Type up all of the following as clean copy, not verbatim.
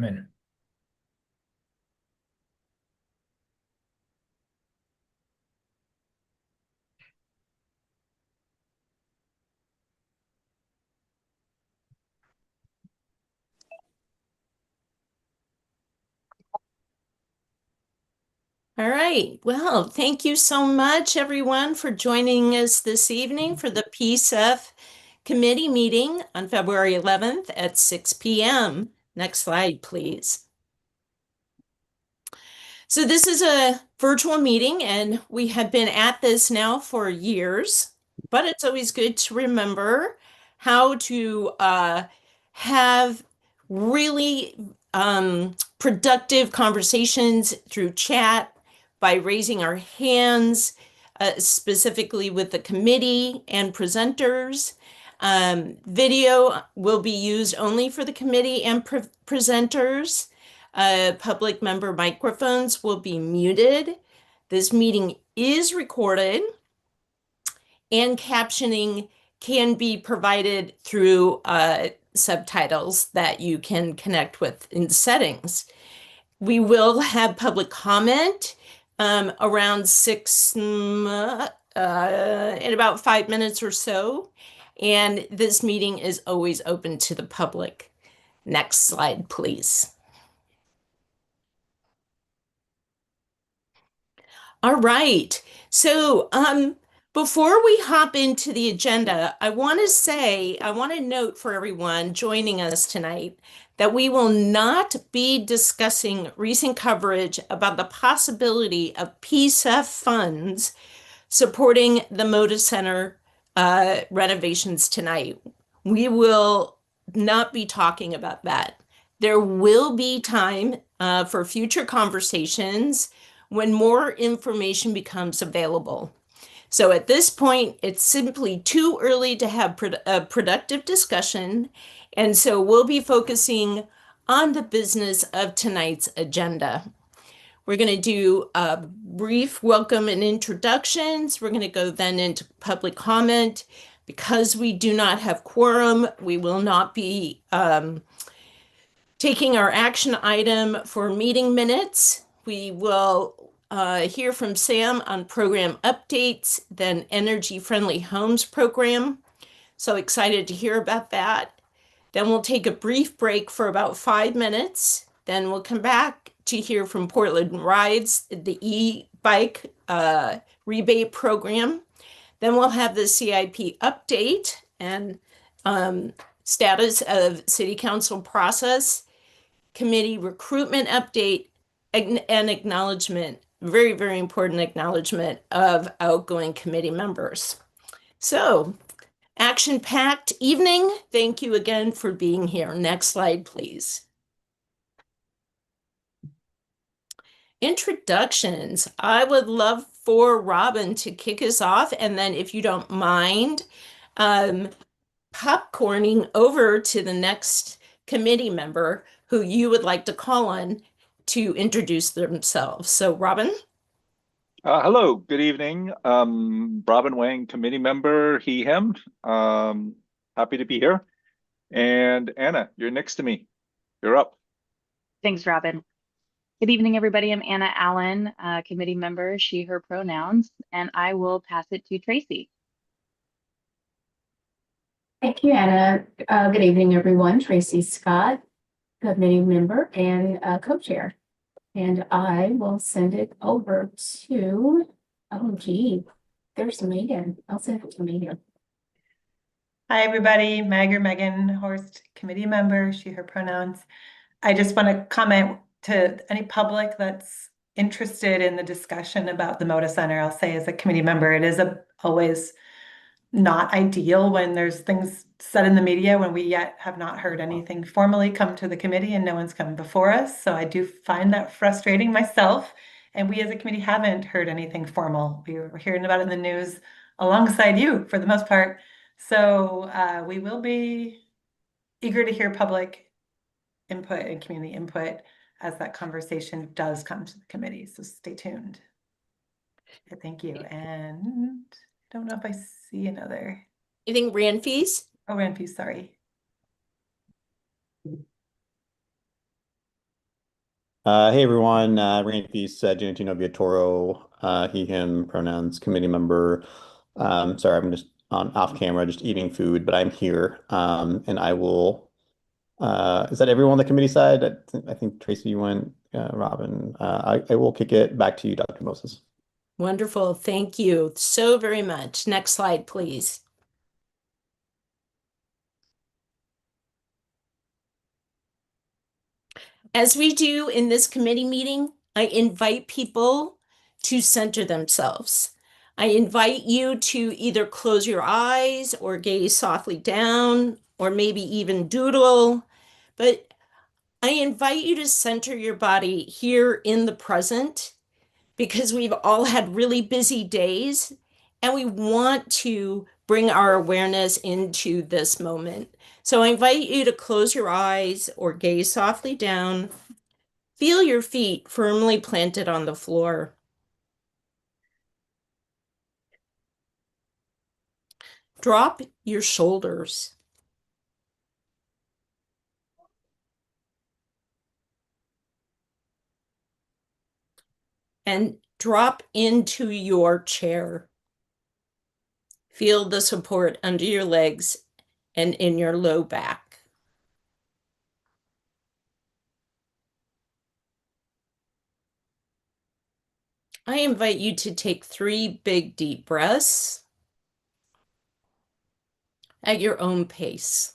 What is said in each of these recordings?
women. All right. Well, thank you so much, everyone, for joining us this evening for the PCEF committee meeting on February 11th at 6 p.m. Next slide, please. So this is a virtual meeting, and we have been at this now for years, but it's always good to remember how to have really productive conversations through chat by raising our hands, specifically with the committee and presenters. Video will be used only for the committee and presenters. Public member microphones will be muted. This meeting is recorded, and captioning can be provided through subtitles that you can connect with in settings. We will have public comment around in about 5 minutes or so. And this meeting is always open to the public. Next slide, please. All right. So, before we hop into the agenda, I want to note for everyone joining us tonight that we will not be discussing recent coverage about the possibility of PCEF funds supporting the Moda Center renovations tonight. We will not be talking about that. There will be time for future conversations when more information becomes available. So at this point, it's simply too early to have a productive discussion. And so we'll be focusing on the business of tonight's agenda. We're going to do a brief welcome and introductions. We're going to go then into public comment. Because we do not have quorum, we will not be taking our action item for meeting minutes. We will hear from Sam on program updates, then Energy Friendly Homes program. So excited to hear about that. Then we'll take a brief break for about 5 minutes. Then we'll come back to hear from Portland Rides, the e-bike rebate program. Then we'll have the CIP update and status of city council process, committee recruitment update, and acknowledgement, very, very important acknowledgement of outgoing committee members. So, action-packed evening. Thank you again for being here. Next slide, please. Introductions. I would love for Robin to kick us off, and then if you don't mind, popcorning over to the next committee member who you would like to call on to introduce themselves. So, Robin? Hello, good evening. Robin Wang, committee member, he, him. Happy to be here. And Anna, you're next to me. You're up. Thanks, Robin. Good evening, everybody. I'm Anna Allen, committee member, she, her pronouns, and I will pass it to Tracy. Thank you, Anna. Good evening, everyone. Tracy Scott, committee member and co-chair. And I will send it over to, oh, gee, there's Megan. I'll send it to Megan. Hi, everybody. Megan Horst, committee member, she, her pronouns. I just want to comment to any public that's interested in the discussion about the Moda Center. I'll say as a committee member, it is always not ideal when there's things said in the media when we yet have not heard anything formally come to the committee and no one's come before us. So I do find that frustrating myself. And we as a committee haven't heard anything formal. We were hearing about it in the news alongside you for the most part. So we will be eager to hear public input and community input as that conversation does come to the committee. So stay tuned. Thank you. And I don't know if I see another. You think Ranfees? Oh, Ranfees, sorry. Hey everyone, Randy Feast, Giantino Viatoro, he, him, pronouns, committee member. Sorry, I'm just on off camera, just eating food, but I'm here. And I will, is that everyone on the committee side? I think Tracy, you went, Robin. I will kick it back to you, Dr. Moses. Wonderful. Thank you so very much. Next slide, please. As we do in this committee meeting, I invite people to center themselves. I invite you to either close your eyes or gaze softly down, or maybe even doodle. But I invite you to center your body here in the present, because we've all had really busy days and we want to bring our awareness into this moment. So I invite you to close your eyes or gaze softly down. Feel your feet firmly planted on the floor. Drop your shoulders and drop into your chair. Feel the support under your legs and in your low back. I invite you to take 3 big deep breaths at your own pace.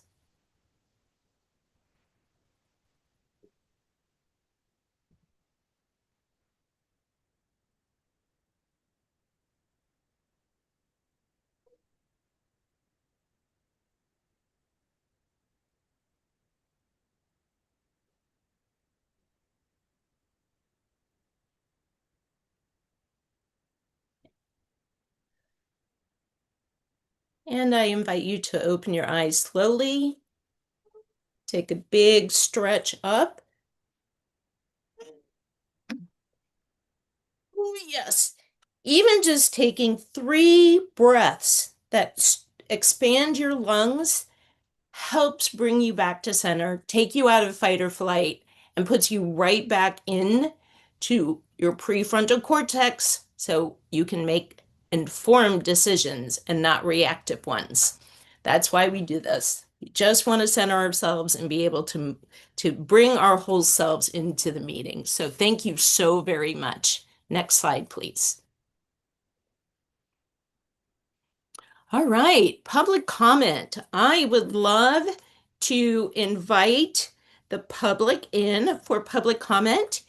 And I invite you to open your eyes slowly. Take a big stretch up. Oh, yes. Even just taking 3 breaths that expand your lungs helps bring you back to center, take you out of fight or flight, and puts you right back in to your prefrontal cortex so you can make informed decisions and not reactive ones. That's why we do this. We just want to center ourselves and be able to bring our whole selves into the meeting. So thank you so very much. Next slide, please. All right, public comment. I would love to invite the public in for public comment.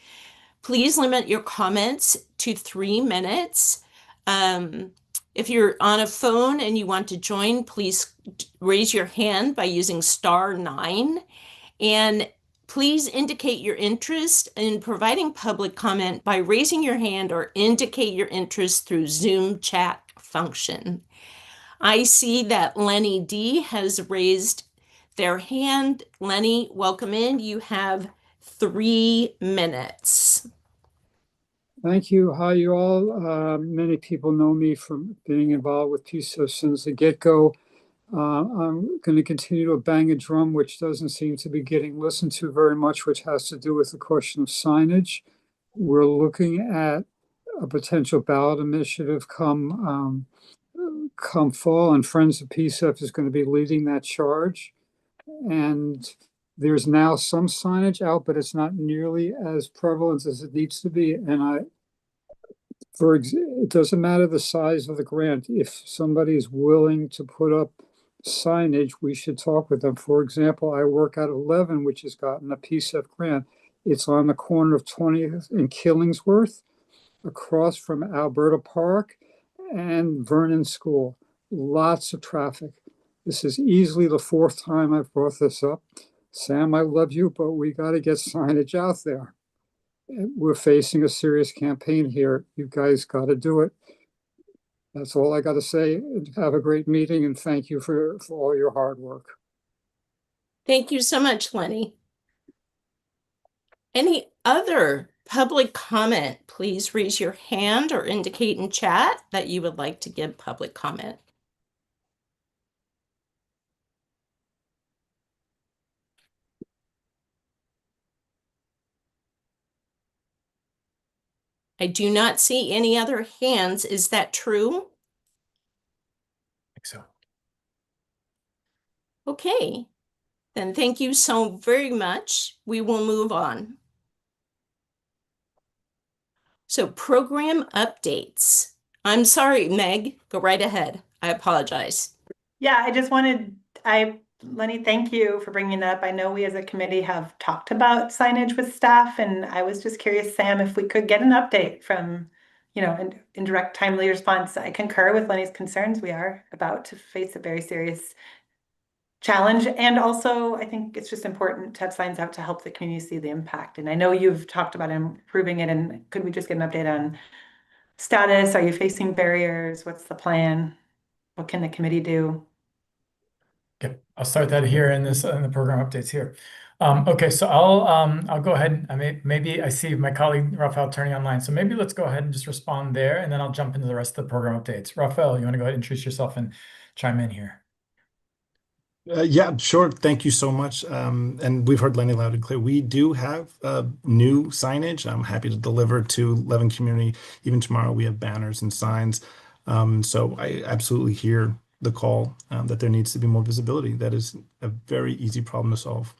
Please limit your comments to 3 minutes. If you're on a phone and you want to join, please raise your hand by using *9. And please indicate your interest in providing public comment by raising your hand or indicate your interest through Zoom chat function. I see that Lenny D has raised their hand. Lenny, welcome in. You have 3 minutes. Thank you. Hi, you all. Many people know me from being involved with PCEF since the get-go. I'm going to continue to bang a drum, which doesn't seem to be getting listened to very much, which has to do with the question of signage. We're looking at a potential ballot initiative come fall, and Friends of PCEF is going to be leading that charge. And there's now some signage out, but it's not nearly as prevalent as it needs to be. And it doesn't matter the size of the grant. If somebody is willing to put up signage, we should talk with them. For example, I work at 11, which has gotten a PCEF grant. It's on the corner of 20th and Killingsworth, across from Alberta Park and Vernon School. Lots of traffic. This is easily the 4th time I've brought this up. Sam, I love you, but we got to get signage out there. We're facing a serious campaign here. You guys got to do it. That's all I got to say. Have a great meeting, and thank you for all your hard work. Thank you so much, Lenny. Any other public comment? Please raise your hand or indicate in chat that you would like to give public comment. I do not see any other hands. Is that true? think so. Okay, then thank you so very much. We will move on. So program updates. I'm sorry, Meg, go right ahead. I apologize. Yeah, Lenny, thank you for bringing that up. I know we as a committee have talked about signage with staff, and I was just curious, Sam, if we could get an update from, in direct timely response. I concur with Lenny's concerns. We are about to face a very serious challenge. And also, I think it's just important to have signs out to help the community see the impact. And I know you've talked about improving it, and could we just get an update on status? Are you facing barriers? What's the plan? What can the committee do? Okay, I'll start that here in the program updates here. Okay, so I'll go ahead. Maybe I see my colleague Rafael turning online, so maybe let's go ahead and just respond there, and then I'll jump into the rest of the program updates. Rafael, you want to go ahead and introduce yourself and chime in here? Yeah, sure. Thank you so much. And we've heard Lenny loud and clear. We do have new signage. I'm happy to deliver to Levin community. Even tomorrow, we have banners and signs. So I absolutely hear the call that there needs to be more visibility. That is a very easy problem to solve.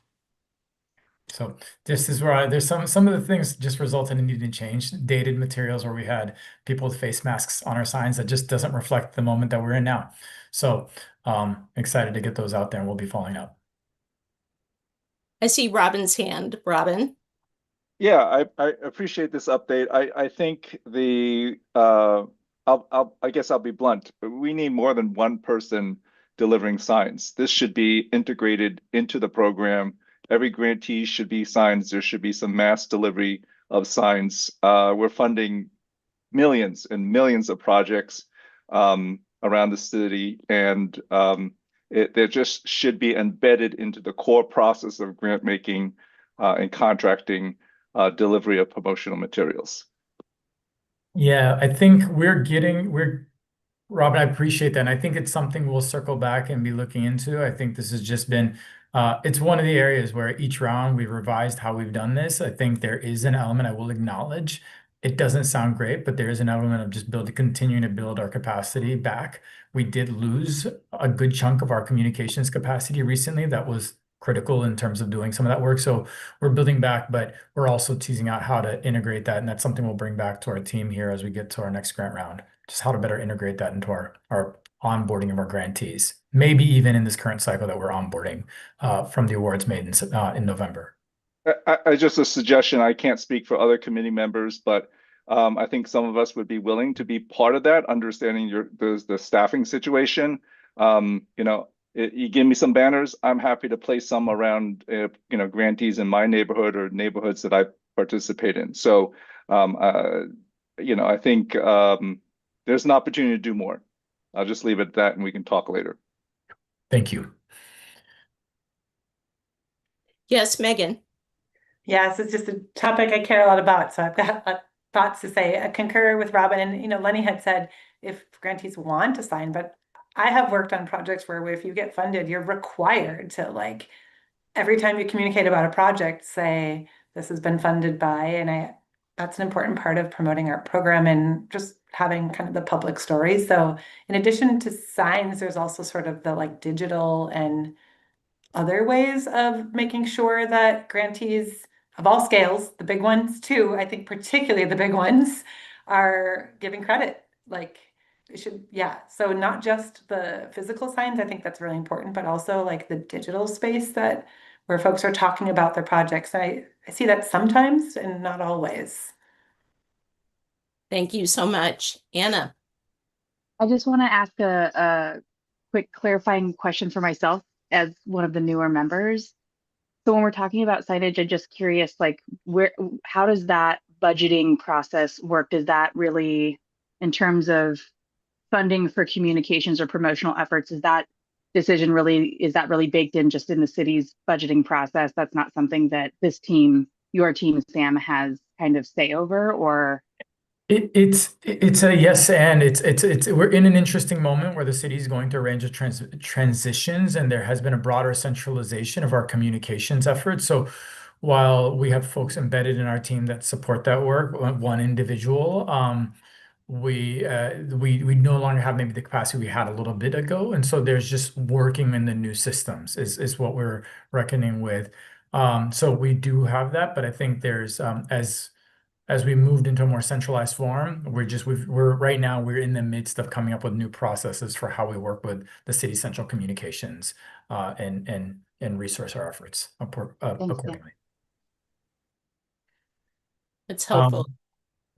So this is where there's some of the things just resulted in needing to change. Dated materials where we had people with face masks on our signs that just doesn't reflect the moment that we're in now. So excited to get those out there, and we'll be following up. I see Robin's hand. Robin? Yeah, I appreciate this update. I think I guess I'll be blunt. We need more than one person delivering signs. This should be integrated into the program. Every grantee should be signs. There should be some mass delivery of signs. We're funding millions and millions of projects around the city, and there just should be embedded into the core process of grant making and contracting delivery of promotional materials. Yeah, I think Robin, I appreciate that. And I think it's something we'll circle back and be looking into. I think this has just been, it's one of the areas where each round we've revised how we've done this. I think there is an element I will acknowledge. It doesn't sound great, but there is an element of just continuing to build our capacity back. We did lose a good chunk of our communications capacity recently. That was critical in terms of doing some of that work. So we're building back, but we're also teasing out how to integrate that. And that's something we'll bring back to our team here as we get to our next grant round, just how to better integrate that into our onboarding of our grantees, maybe even in this current cycle that we're onboarding from the awards made in November. Just a suggestion. I can't speak for other committee members, but I think some of us would be willing to be part of that, understanding the staffing situation. You give me some banners, I'm happy to place some around, grantees in my neighborhood or neighborhoods that I participate in. So, I think there's an opportunity to do more. I'll just leave it at that, and we can talk later. Thank you. Yes, Megan. Yes, it's just a topic I care a lot about, so I've got thoughts to say. I concur with Robin, and Lenny had said if grantees want to sign, but I have worked on projects where if you get funded, you're required to every time you communicate about a project, say this has been funded by, and that's an important part of promoting our program and just having kind of the public story. So in addition to signs, there's also sort of the digital and other ways of making sure that grantees of all scales, the big ones too, I think particularly the big ones, are giving credit. So not just the physical signs, I think that's really important, but also the digital space where folks are talking about their projects. I see that sometimes and not always. Thank you so much. Anna. I just want to ask a quick clarifying question for myself as one of the newer members. So when we're talking about signage, I'm just curious, how does that budgeting process work? Does that really, in terms of funding for communications or promotional efforts, is that really baked in just in the city's budgeting process? That's not something that your team, Sam, has kind of say over, or? It's a yes, and we're in an interesting moment where the city is going through a range of transitions, and there has been a broader centralization of our communications efforts. So while we have folks embedded in our team that support that work, one individual, we no longer have maybe the capacity we had a little bit ago, and so there's just working in the new systems is what we're reckoning with. So we do have that, but I think there's as we moved into a more centralized form, we're right now we're in the midst of coming up with new processes for how we work with the city central communications and resource our efforts Thanks, Dan. accordingly. It's Um, helpful.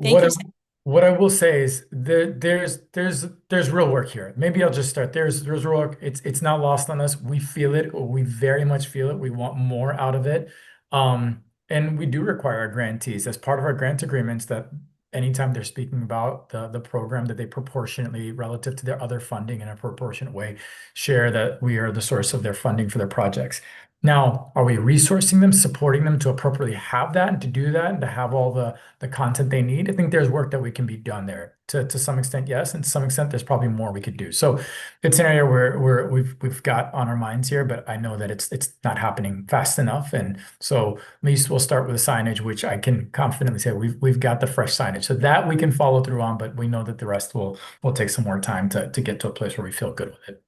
Thank what you. I, what I will say is there's real work here. Maybe I'll just start. There's real work. It's not lost on us. We feel it. We very much feel it. We want more out of it. And we do require our grantees as part of our grant agreements that anytime they're speaking about the program that they proportionately relative to their other funding in a proportionate way share that we are the source of their funding for their projects. Now, are we resourcing them, supporting them to appropriately have that and to do that and to have all the content they need? I think there's work that we can be done there to some extent, yes, and to some extent there's probably more we could do. So it's an area where we've got on our minds here, but I know that it's not happening fast enough. And so at least we'll start with the signage, which I can confidently say we've got the fresh signage. So that we can follow through on, but we know that the rest will take some more time to get to a place where we feel good with it.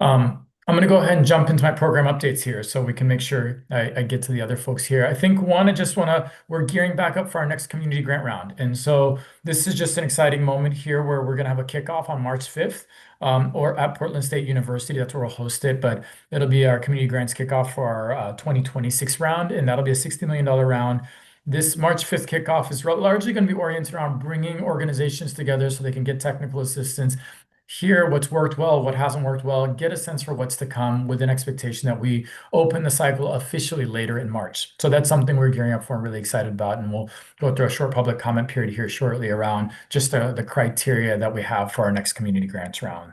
I'm going to go ahead and jump into my program updates here so we can make sure I get to the other folks here. I think we're gearing back up for our next community grant round. And so this is just an exciting moment here where we're going to have a kickoff on March 5th or at Portland State University. That's where we'll host it, but it'll be our community grants kickoff for our 2026 round, and that'll be a $60 million round. This March 5th kickoff is largely going to be oriented around bringing organizations together so they can get technical assistance, hear what's worked well, what hasn't worked well, get a sense for what's to come with an expectation that we open the cycle officially later in March. So that's something we're gearing up for and really excited about. And we'll go through a short public comment period here shortly around just the criteria that we have for our next community grants round.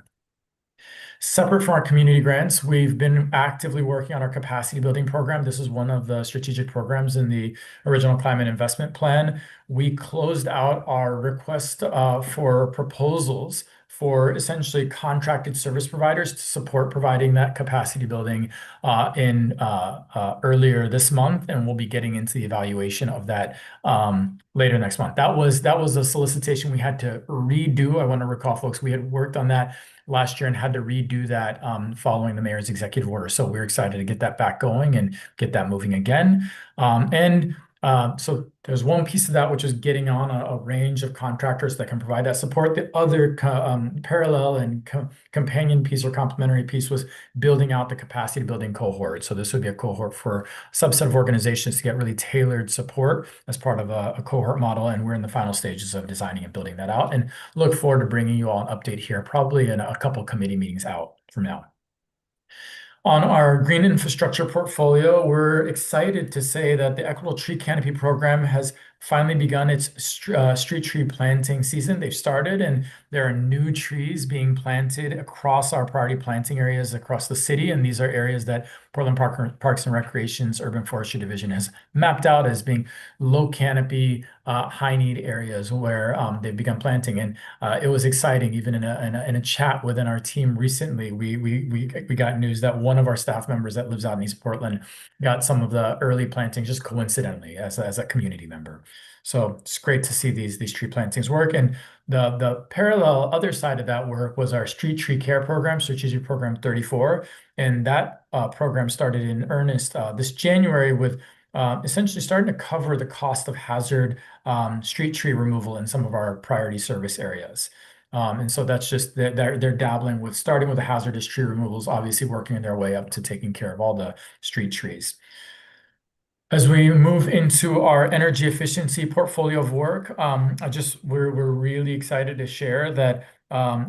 Separate from our community grants, we've been actively working on our capacity building program. This is one of the strategic programs in the original climate investment plan. We closed out our request for proposals for essentially contracted service providers to support providing that capacity building earlier this month, and we'll be getting into the evaluation of that later next month. That was a solicitation we had to redo. I want to recall, folks, we had worked on that last year and had to redo that following the mayor's executive order. So we're excited to get that back going and get that moving again. So there's one piece of that, which is getting on a range of contractors that can provide that support. The other parallel and companion piece or complementary piece was building out the capacity building cohort. So this would be a cohort for a subset of organizations to get really tailored support as part of a cohort model. And we're in the final stages of designing and building that out, and look forward to bringing you all an update here, probably in a couple committee meetings out from now. On our green infrastructure portfolio, we're excited to say that the Equitable Tree Canopy Program has finally begun its street tree planting season. They've started, and there are new trees being planted across our priority planting areas across the city. And these are areas that Portland Parks and Recreation's Urban Forestry Division has mapped out as being low canopy, high need areas where they've begun planting. And it was exciting, even in a chat within our team recently, we got news that one of our staff members that lives out in East Portland got some of the early plantings just coincidentally as a community member. So it's great to see these tree plantings work. And the parallel other side of that work was our street tree care program, strategic program 34. And that program started in earnest this January with essentially starting to cover the cost of hazard street tree removal in some of our priority service areas. And so that's just they're dabbling with starting with the hazardous tree removals, obviously working their way up to taking care of all the street trees. As we move into our energy efficiency portfolio of work, we're really excited to share that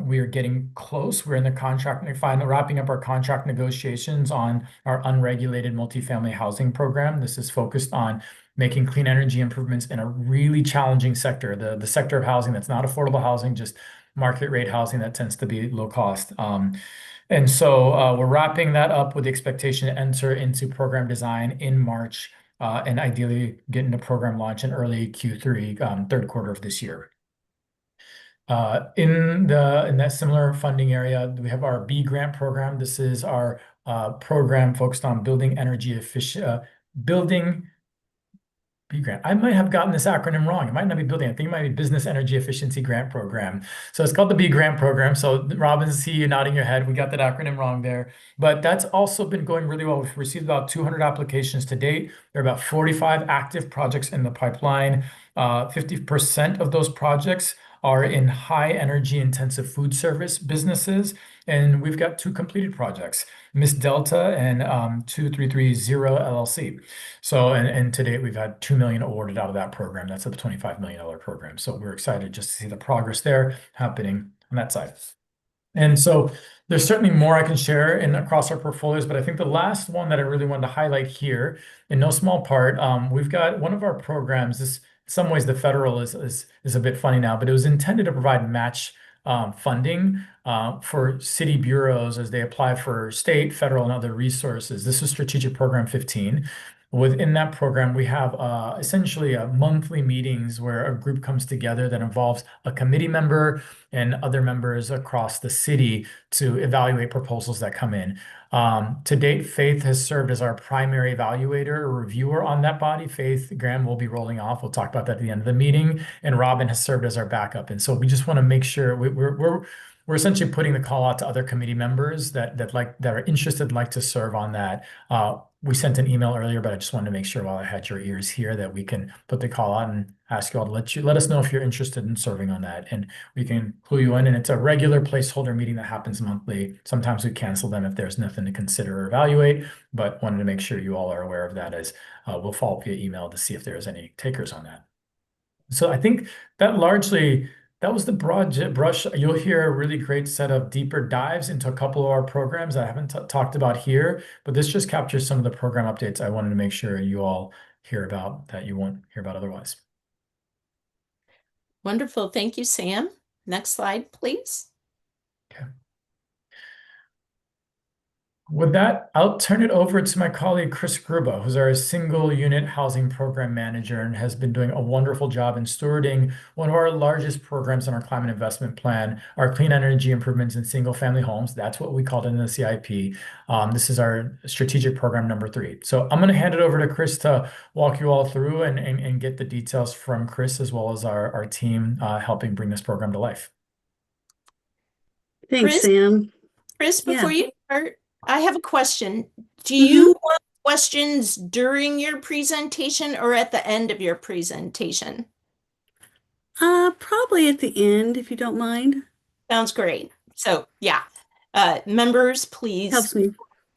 we are getting close. We're in the wrapping up our contract negotiations on our unregulated multifamily housing program. This is focused on making clean energy improvements in a really challenging sector, the sector of housing that's not affordable housing, just market rate housing that tends to be low cost. And so we're wrapping that up with the expectation to enter into program design in March. And ideally get into program launch in early Q3, third quarter of this year. In that similar funding area, we have our B grant program. This is our program focused on building energy efficient, building B grant. I might have gotten this acronym wrong. It might not be building. I think it might be Business Energy Efficiency Grant Program. So it's called the B grant program. So Robin, see you nodding your head. We got that acronym wrong there. But that's also been going really well. We've received about 200 applications to date. There are about 45 active projects in the pipeline. 50% of those projects are in high energy intensive food service businesses. And we've got 2 completed projects, Miss Delta and 2330 LLC. So, and to date, we've had 2 million awarded out of that program. That's a $25 million program. So we're excited just to see the progress there happening on that side. And so there's certainly more I can share in across our portfolios, but I think the last one that I really wanted to highlight here, in no small part, we've got one of our programs. This, in some ways, the federal is a bit funny now, but it was intended to provide match funding for city bureaus as they apply for state, federal, and other resources. This is Strategic Program 15. Within that program, we have essentially monthly meetings where a group comes together that involves a committee member and other members across the city to evaluate proposals that come in. To date, Faith has served as our primary evaluator or reviewer on that body. Faith Graham will be rolling off. We'll talk about that at the end of the meeting. And Robin has served as our backup. And so we just want to make sure we're essentially putting the call out to other committee members that are interested, like to serve on that. We sent an email earlier, but I just wanted to make sure while I had your ears here that we can put the call out and ask you all to let us know if you're interested in serving on that, and we can clue you in. And it's a regular placeholder meeting that happens monthly. Sometimes we cancel them if there's nothing to consider or evaluate, but wanted to make sure you all are aware of that, as we'll follow up via email to see if there's any takers on that. So I think that largely, that was the broad brush. You'll hear a really great set of deeper dives into a couple of our programs that I haven't talked about here, but this just captures some of the program updates I wanted to make sure you all hear about that you won't hear about otherwise. Wonderful. Thank you, Sam. Next slide, please. Okay. With that, I'll turn it over to my colleague, Chris Gruba, who's our single unit housing program manager and has been doing a wonderful job in stewarding one of our largest programs in our climate investment plan, our clean energy improvements in single family homes. That's what we called it in the CIP. This is our strategic program number 3. So I'm going to hand it over to Chris to walk you all through and get the details from Chris, as well as our team helping bring this program to life. Thanks, Sam. Chris, before you start, I have a question. Do Mm-hmm. you want questions during your presentation or at the end of your presentation? Probably at the end, if you don't mind. Sounds great. So yeah, members, please Helps me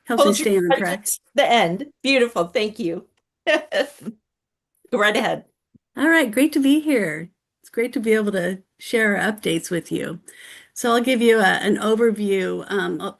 hold stay your on track. questions to the end. Beautiful. Thank you. Go right ahead. All right, great to be here. It's great to be able to share our updates with you. So I'll give you an overview.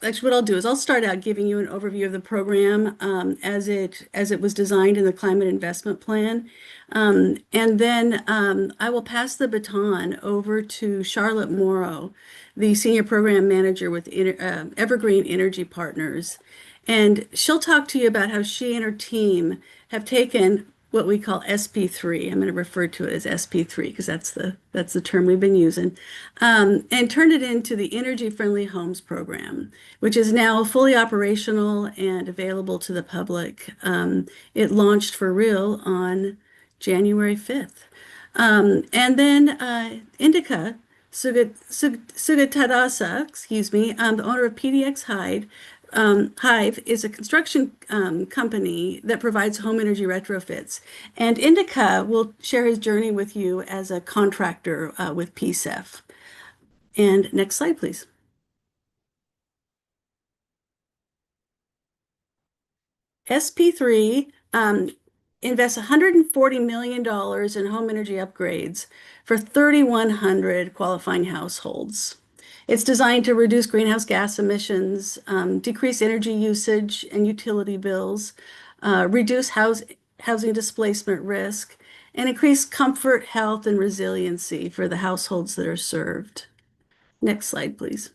Actually, what I'll do is I'll start out giving you an overview of the program as it was designed in the Climate Investment Plan. And then I will pass the baton over to Charlotte Morrow, the Senior Program Manager with Evergreen Energy Partners. And she'll talk to you about how she and her team have taken what we call SP3. I'm going to refer to it as SP3 because that's the term we've been using, and turned it into the Energy Friendly Homes Program, which is now fully operational and available to the public. It launched for real on January 5th. And then Indica Sugatadasa, the owner of PDX Hive is a construction company that provides home energy retrofits. And Indica will share his journey with you as a contractor with PCEF. And next slide, please. SP3 invests $140 million in home energy upgrades for 3,100 qualifying households. It's designed to reduce greenhouse gas emissions, decrease energy usage and utility bills, reduce housing displacement risk, and increase comfort, health, and resiliency for the households that are served. Next slide, please.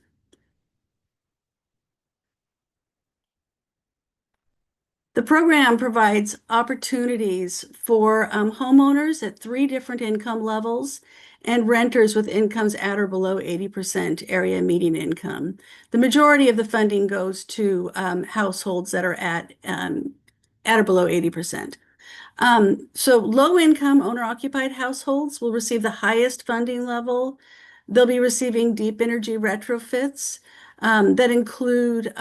The program provides opportunities for homeowners at 3 different income levels and renters with incomes at or below 80% area median income. The majority of the funding goes to households that are at at or below 80%. So low-income owner-occupied households will receive the highest funding level. They'll be receiving deep energy retrofits that include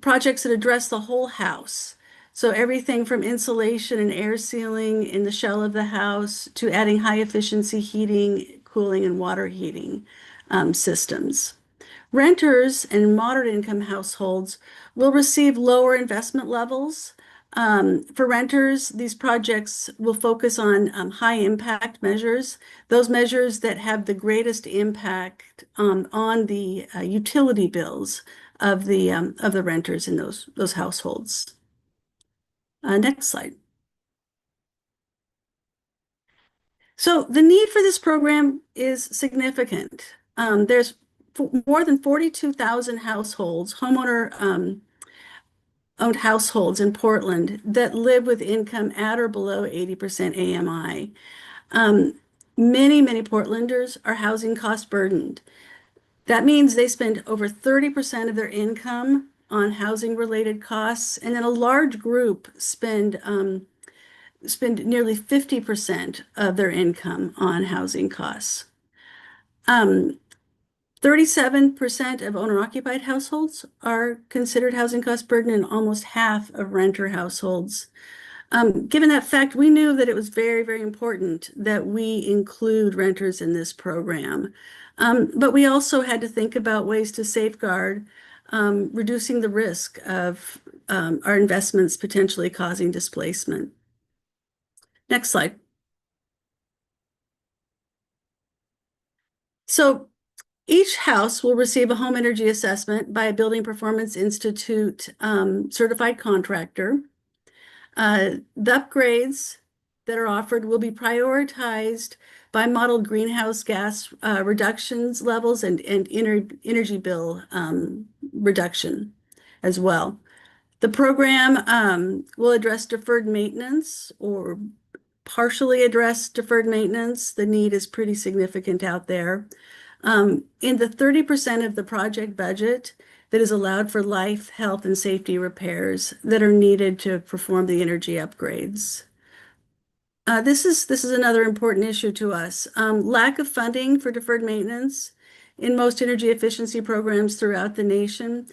projects that address the whole house. So everything from insulation and air sealing in the shell of the house to adding high efficiency heating, cooling, and water heating systems. Renters and moderate income households will receive lower investment levels. For renters, these projects will focus on high impact measures, those measures that have the greatest impact on the utility bills of the renters in those households. Next slide. So the need for this program is significant. There's more than 42,000 households, homeowner owned households in Portland that live with income at or below 80% AMI. Many Portlanders are housing cost burdened. That means they spend over 30% of their income on housing related costs, and then a large group spend nearly 50% of their income on housing costs. 37% of owner-occupied households are considered housing cost burden, and almost half of renter households. Given that fact, we knew that it was very important that we include renters in this program. But we also had to think about ways to safeguard reducing the risk of our investments potentially causing displacement. Next slide. So each house will receive a home energy assessment by a Building Performance Institute certified contractor. The upgrades that are offered will be prioritized by modeled greenhouse gas reductions levels and energy bill reduction as well. The program will address deferred maintenance or partially address deferred maintenance. The need is pretty significant out there. In the 30% of the project budget that is allowed for life, health, and safety repairs that are needed to perform the energy upgrades. This is another important issue to us. Lack of funding for deferred maintenance in most energy efficiency programs throughout the nation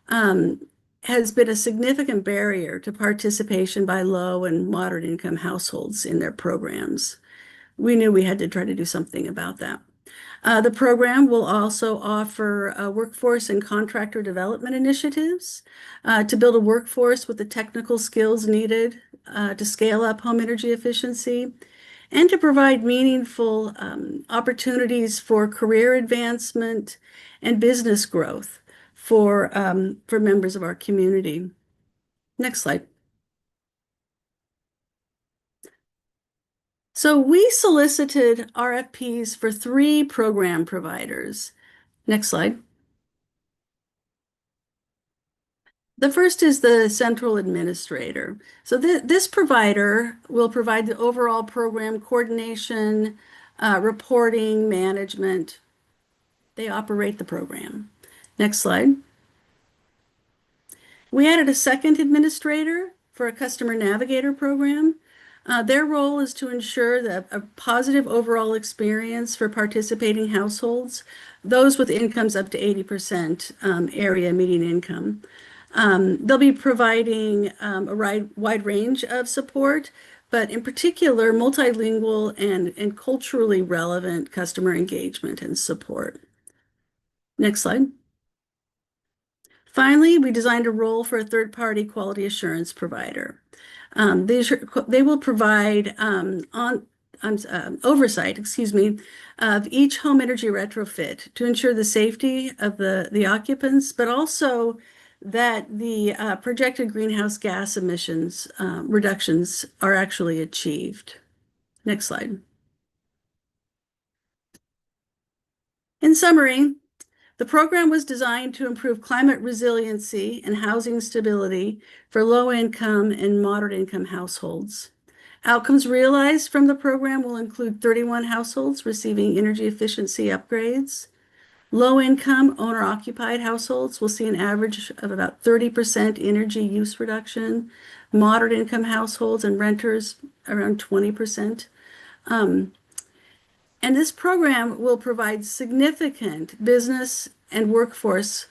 has been a significant barrier to participation by low and moderate income households in their programs. We knew we had to try to do something about that. The program will also offer workforce and contractor development initiatives to build a workforce with the technical skills needed to scale up home energy efficiency and to provide meaningful opportunities for career advancement and business growth for members of our community. Next slide. So we solicited RFPs for 3 program providers. Next slide. The first is the central administrator. So this provider will provide the overall program coordination, reporting, management. They operate the program. Next slide. We added a second administrator for a customer navigator program. Their role is to ensure that a positive overall experience for participating households, those with incomes up to 80% area median income. They'll be providing a wide range of support, but in particular, multilingual and culturally relevant customer engagement and support. Next slide. Finally, we designed a role for a third-party quality assurance provider. They will provide oversight, of each home energy retrofit to ensure the safety of the occupants, but also that the projected greenhouse gas emissions reductions are actually achieved. Next slide. In summary, the program was designed to improve climate resiliency and housing stability for low-income and moderate-income households. Outcomes realized from the program will include 31 households receiving energy efficiency upgrades. Low-income owner-occupied households will see an average of about 30% energy use reduction. moderate income households and renters around 20%. And this program will provide significant business and workforce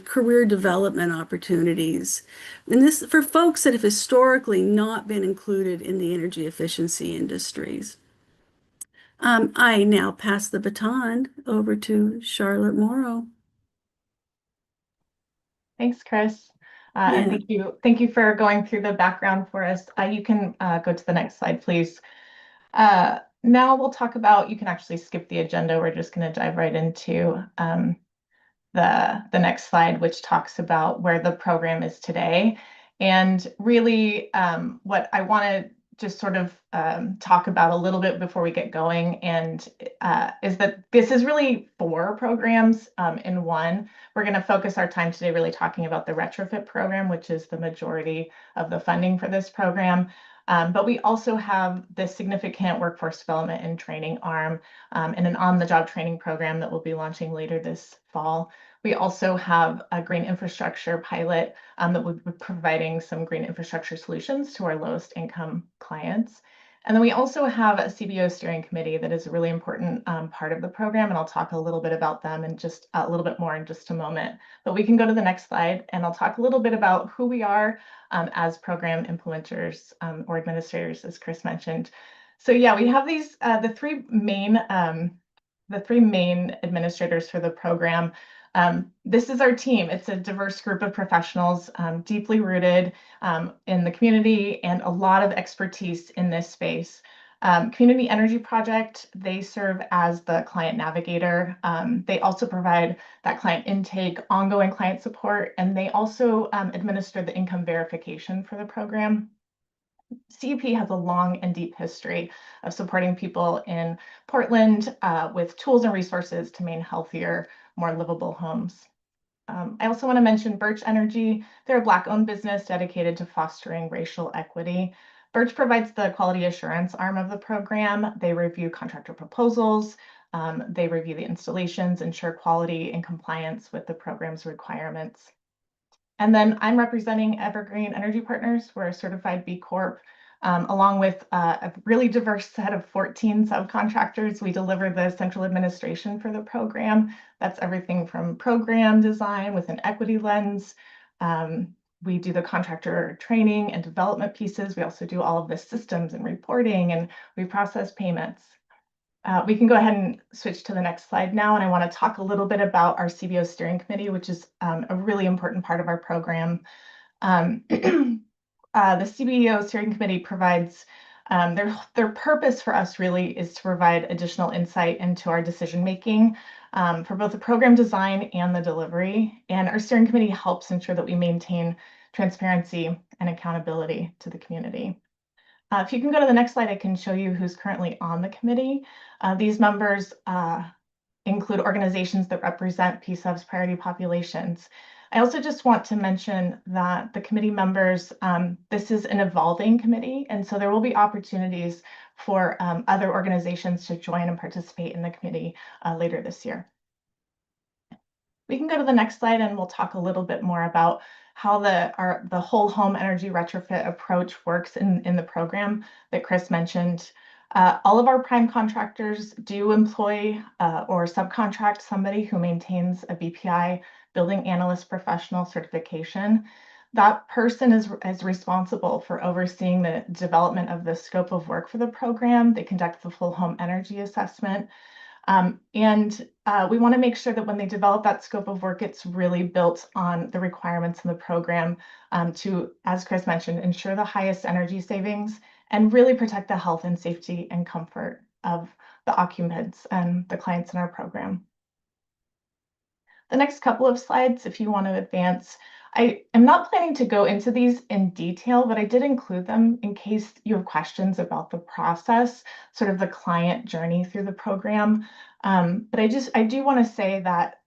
career development opportunities. And this for folks that have historically not been included in the energy efficiency industries. I now pass the baton over to Charlotte Morrow. Thanks, Chris. Yeah. And thank you for going through the background for us. You can go to the next slide, please. Now we'll talk about, you can actually skip the agenda. We're just going to dive right into the next slide, which talks about where the program is today. And really what I want to just sort of talk about a little bit before we get going and is that this is really 4 programs in one. We're going to focus our time today really talking about the retrofit program, which is the majority of the funding for this program. But we also have this significant workforce development and training arm and an on-the-job training program that we'll be launching later this fall. We also have a green infrastructure pilot that will be providing some green infrastructure solutions to our lowest income clients. And then we also have a CBO steering committee that is a really important part of the program, and I'll talk a little bit about them in just a little bit more in just a moment. But we can go to the next slide, and I'll talk a little bit about who we are as program implementers or administrators, as Chris mentioned. So yeah, we have these the three main administrators for the program. This is our team. It's a diverse group of professionals, deeply rooted in the community and a lot of expertise in this space. Community Energy Project, they serve as the client navigator. They also provide that client intake, ongoing client support, and they also administer the income verification for the program. CUP has a long and deep history of supporting people in Portland with tools and resources to maintain healthier, more livable homes. I also want to mention Birch Energy. They're a Black-owned business dedicated to fostering racial equity. Birch provides the quality assurance arm of the program. They review contractor proposals. They review the installations, ensure quality and compliance with the program's requirements. And then I'm representing Evergreen Energy Partners. We're a certified B Corp. Along with a really diverse set of 14 subcontractors, we deliver the central administration for the program. That's everything from program design with an equity lens. We do the contractor training and development pieces. We also do all of the systems and reporting, and we process payments. We can go ahead and switch to the next slide now, and I want to talk a little bit about our CBO steering committee, which is a really important part of our program. The CBO steering committee provides, their purpose for us really is to provide additional insight into our decision making for both the program design and the delivery. And our steering committee helps ensure that we maintain transparency and accountability to the community. If you can go to the next slide, I can show you who's currently on the committee. These members include organizations that represent PCEF's priority populations. I also just want to mention that the committee members, this is an evolving committee, and so there will be opportunities for other organizations to join and participate in the committee later this year. We can go to the next slide and we'll talk a little bit more about how the whole home energy retrofit approach works in the program that Chris mentioned. All of our prime contractors do employ or subcontract somebody who maintains a BPI Building Analyst Professional certification. That person is responsible for overseeing the development of the scope of work for the program. They conduct the full home energy assessment. And we want to make sure that when they develop that scope of work, it's really built on the requirements in the program to, as Chris mentioned, ensure the highest energy savings and really protect the health and safety and comfort of the occupants and the clients in our program. The next couple of slides, if you want to advance, I am not planning to go into these in detail, but I did include them in case you have questions about the process, sort of the client journey through the program. But I do want to say that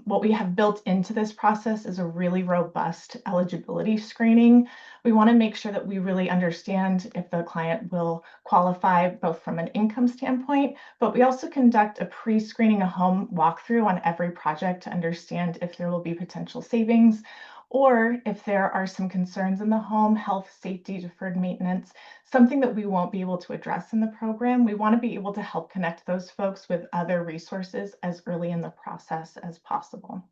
what we have built into this process is a really robust eligibility screening. We want to make sure that we really understand if the client will qualify both from an income standpoint, but we also conduct a pre-screening a home walkthrough on every project to understand if there will be potential savings or if there are some concerns in the home, health, safety, deferred maintenance, something that we won't be able to address in the program, we want to be able to help connect those folks with other resources as early in the process as possible.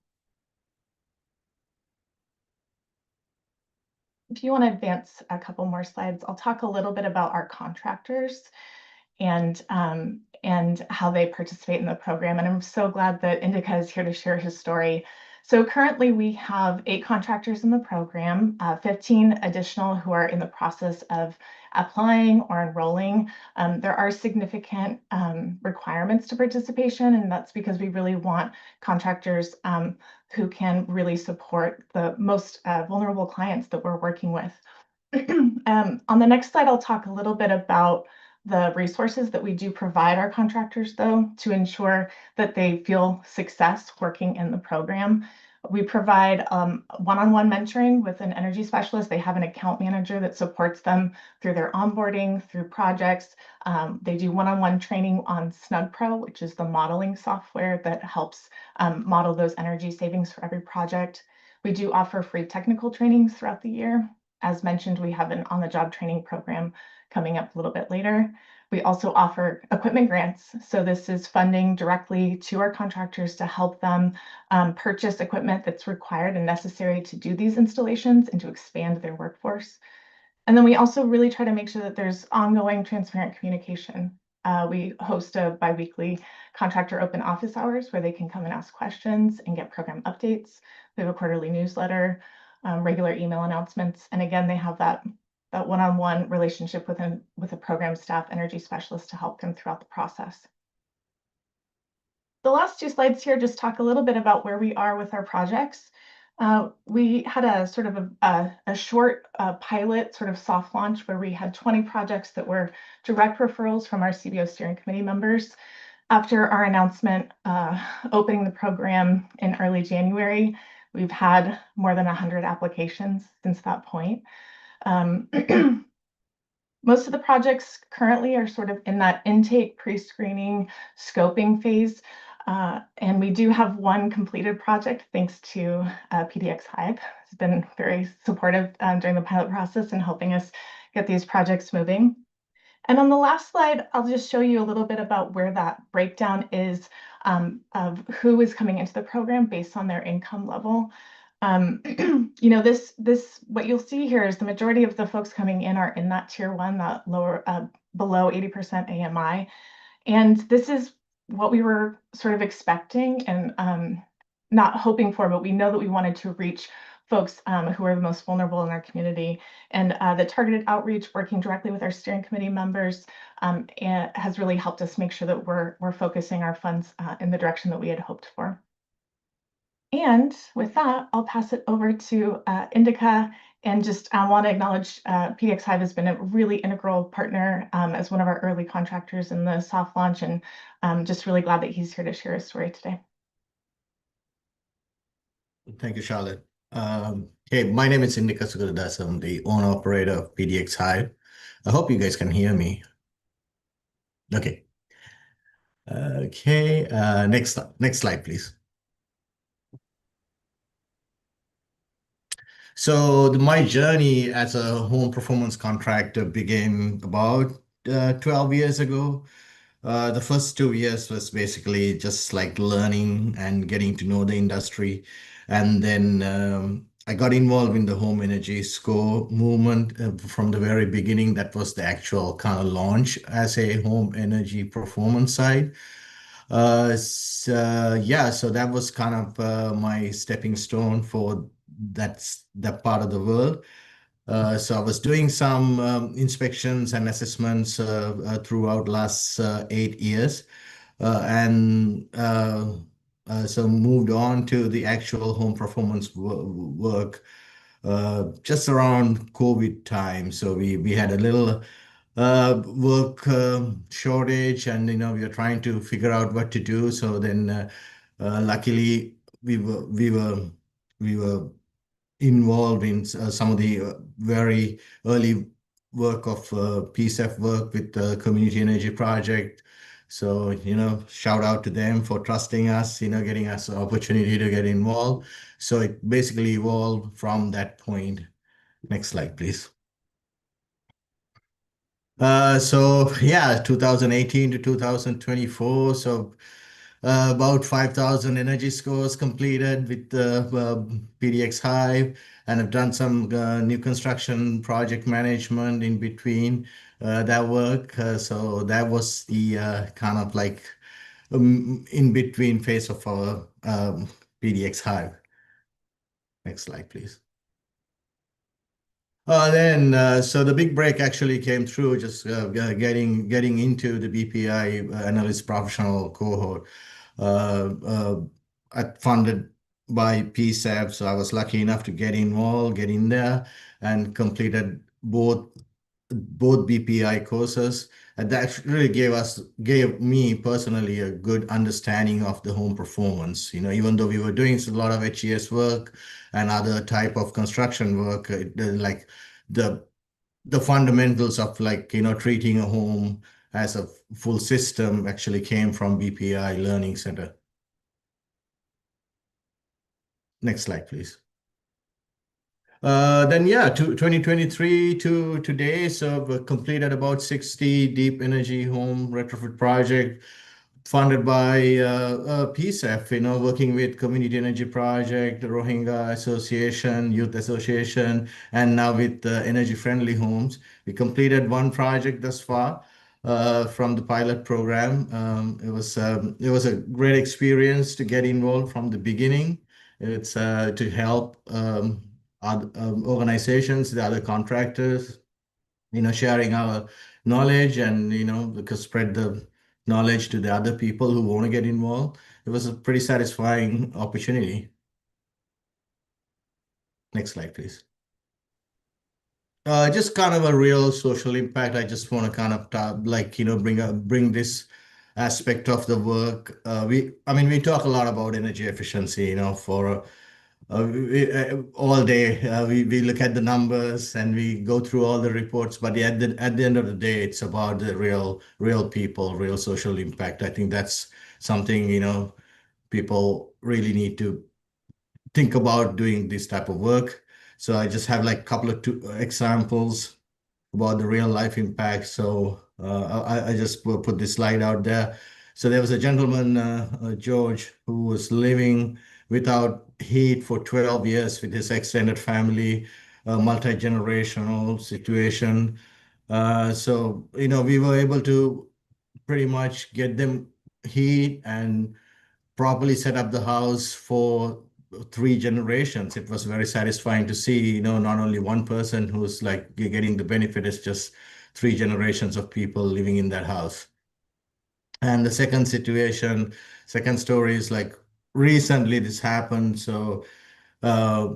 If you want to advance a couple more slides, I'll talk a little bit about our contractors and how they participate in the program. And I'm so glad that Indica is here to share his story. So currently we have 8 contractors in the program, 15 additional who are in the process of applying or enrolling. There are significant requirements to participation, and that's because we really want contractors who can really support the most vulnerable clients that we're working with. On the next slide, I'll talk a little bit about the resources that we do provide our contractors, though, to ensure that they feel success working in the program. We provide one-on-one mentoring with an energy specialist. They have an account manager that supports them through their onboarding, through projects. They do one-on-one training on SnugPro, which is the modeling software that helps model those energy savings for every project. We do offer free technical trainings throughout the year. As mentioned, we have an on-the-job training program coming up a little bit later. We also offer equipment grants. So this is funding directly to our contractors to help them purchase equipment that's required and necessary to do these installations and to expand their workforce. And then we also really try to make sure that there's ongoing transparent communication. We host a biweekly contractor open office hours where they can come and ask questions and get program updates. We have a quarterly newsletter, regular email announcements. And again, they have that one-on-one relationship with a program staff energy specialist to help them throughout the process. The last 2 slides here just talk a little bit about where we are with our projects. We had a sort of a short pilot sort of soft launch where we had 20 projects that were direct referrals from our CBO steering committee members. After our announcement opening the program in early January, we've had more than 100 applications since that point. Most of the projects currently are sort of in that intake, pre-screening, scoping phase. And we do have one completed project thanks to PDX Hive. It's been very supportive during the pilot process and helping us get these projects moving. And on the last slide, I'll just show you a little bit about where that breakdown is of who is coming into the program based on their income level. You know, what you'll see here is the majority of the folks coming in are in that tier 1, that lower, below 80% AMI. And this is what we were sort of expecting and not hoping for, but we know that we wanted to reach folks who are the most vulnerable in our community. And the targeted outreach, working directly with our steering committee members, has really helped us make sure that we're focusing our funds in the direction that we had hoped for. And with that, I'll pass it over to Indica, and just want to acknowledge PDX Hive has been a really integral partner as one of our early contractors in the soft launch, and just really glad that he's here to share his story today. Thank you, Charlotte. Hey, my name is Indica Sugadadas. I'm the owner operator of PDX Hive. I hope you guys can hear me. Okay. Okay. Next slide, please. So my journey as a home performance contractor began about 12 years ago. The first 2 years was basically just like learning and getting to know the industry. And then I got involved in the home energy score movement from the very beginning. That was the actual kind of launch as a home energy performance side. So that was kind of my stepping stone for that part of the world. So I was doing some inspections and assessments throughout last 8 years, and so moved on to the actual home performance work just around COVID time. So we had a little work shortage, and we were trying to figure out what to do. So then, luckily, we were involved in some of the very early work of PCEF work with the Community Energy Project. So, shout out to them for trusting us, getting us the opportunity to get involved. So it basically evolved from that point. Next slide, please. So yeah, 2018 to 2024. So about 5,000 energy scores completed with the PDX Hive, and I've done some new construction project management in between that work. So that was the kind of like in between phase of our PDX Hive. Next slide, please. So the big break actually came through just getting into the BPI analyst professional cohort, uh, funded by PCEF. So I was lucky enough to get involved, get in there, and completed both BPI courses. And that really gave me personally a good understanding of the home performance. Even though we were doing a lot of HES work and other type of construction work, like the the fundamentals of like treating a home as a full system actually came from BPI Learning Center. Next slide, please. Then yeah, 2023 to today, so we've completed about 60 deep energy home retrofit project funded by PCEF, working with Community Energy Project, Rohingya Association, Youth Association, and now with Energy Friendly Homes. We completed one project thus far from the pilot program. It was a great experience to get involved from the beginning. It's to help other organizations, the other contractors, sharing our knowledge and, because spread the knowledge to the other people who want to get involved. It was a pretty satisfying opportunity. Next slide, please. Just kind of a real social impact. I just want to kind of bring this aspect of the work. We talk a lot about energy efficiency, for all day. We look at the numbers and we go through all the reports, but at the end of the day, it's about the real people, real social impact. I think that's something, people really need to think about doing this type of work. So I just have like a couple of examples about the real life impact. So I just put this slide out there. So there was a gentleman, George, who was living without heat for 12 years with his extended family, a multi-generational situation. So, we were able to pretty much get them heat and properly set up the house for 3 generations. It was very satisfying to see, not only one person who's like getting the benefit, it's just 3 generations of people living in that house. And the second story is like recently this happened. So uh,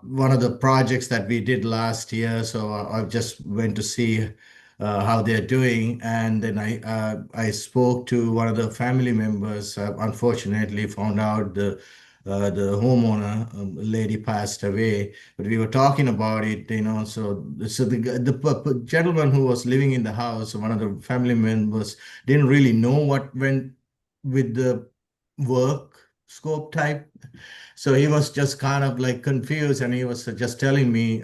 one of the projects that we did last year. So I just went to see how they're doing, and then I spoke to one of the family members. Unfortunately, found out the homeowner lady passed away, but we were talking about it, So the gentleman who was living in the house, one of the family members, didn't really know what went with the work scope type. So he was just kind of like confused, and he was just telling me,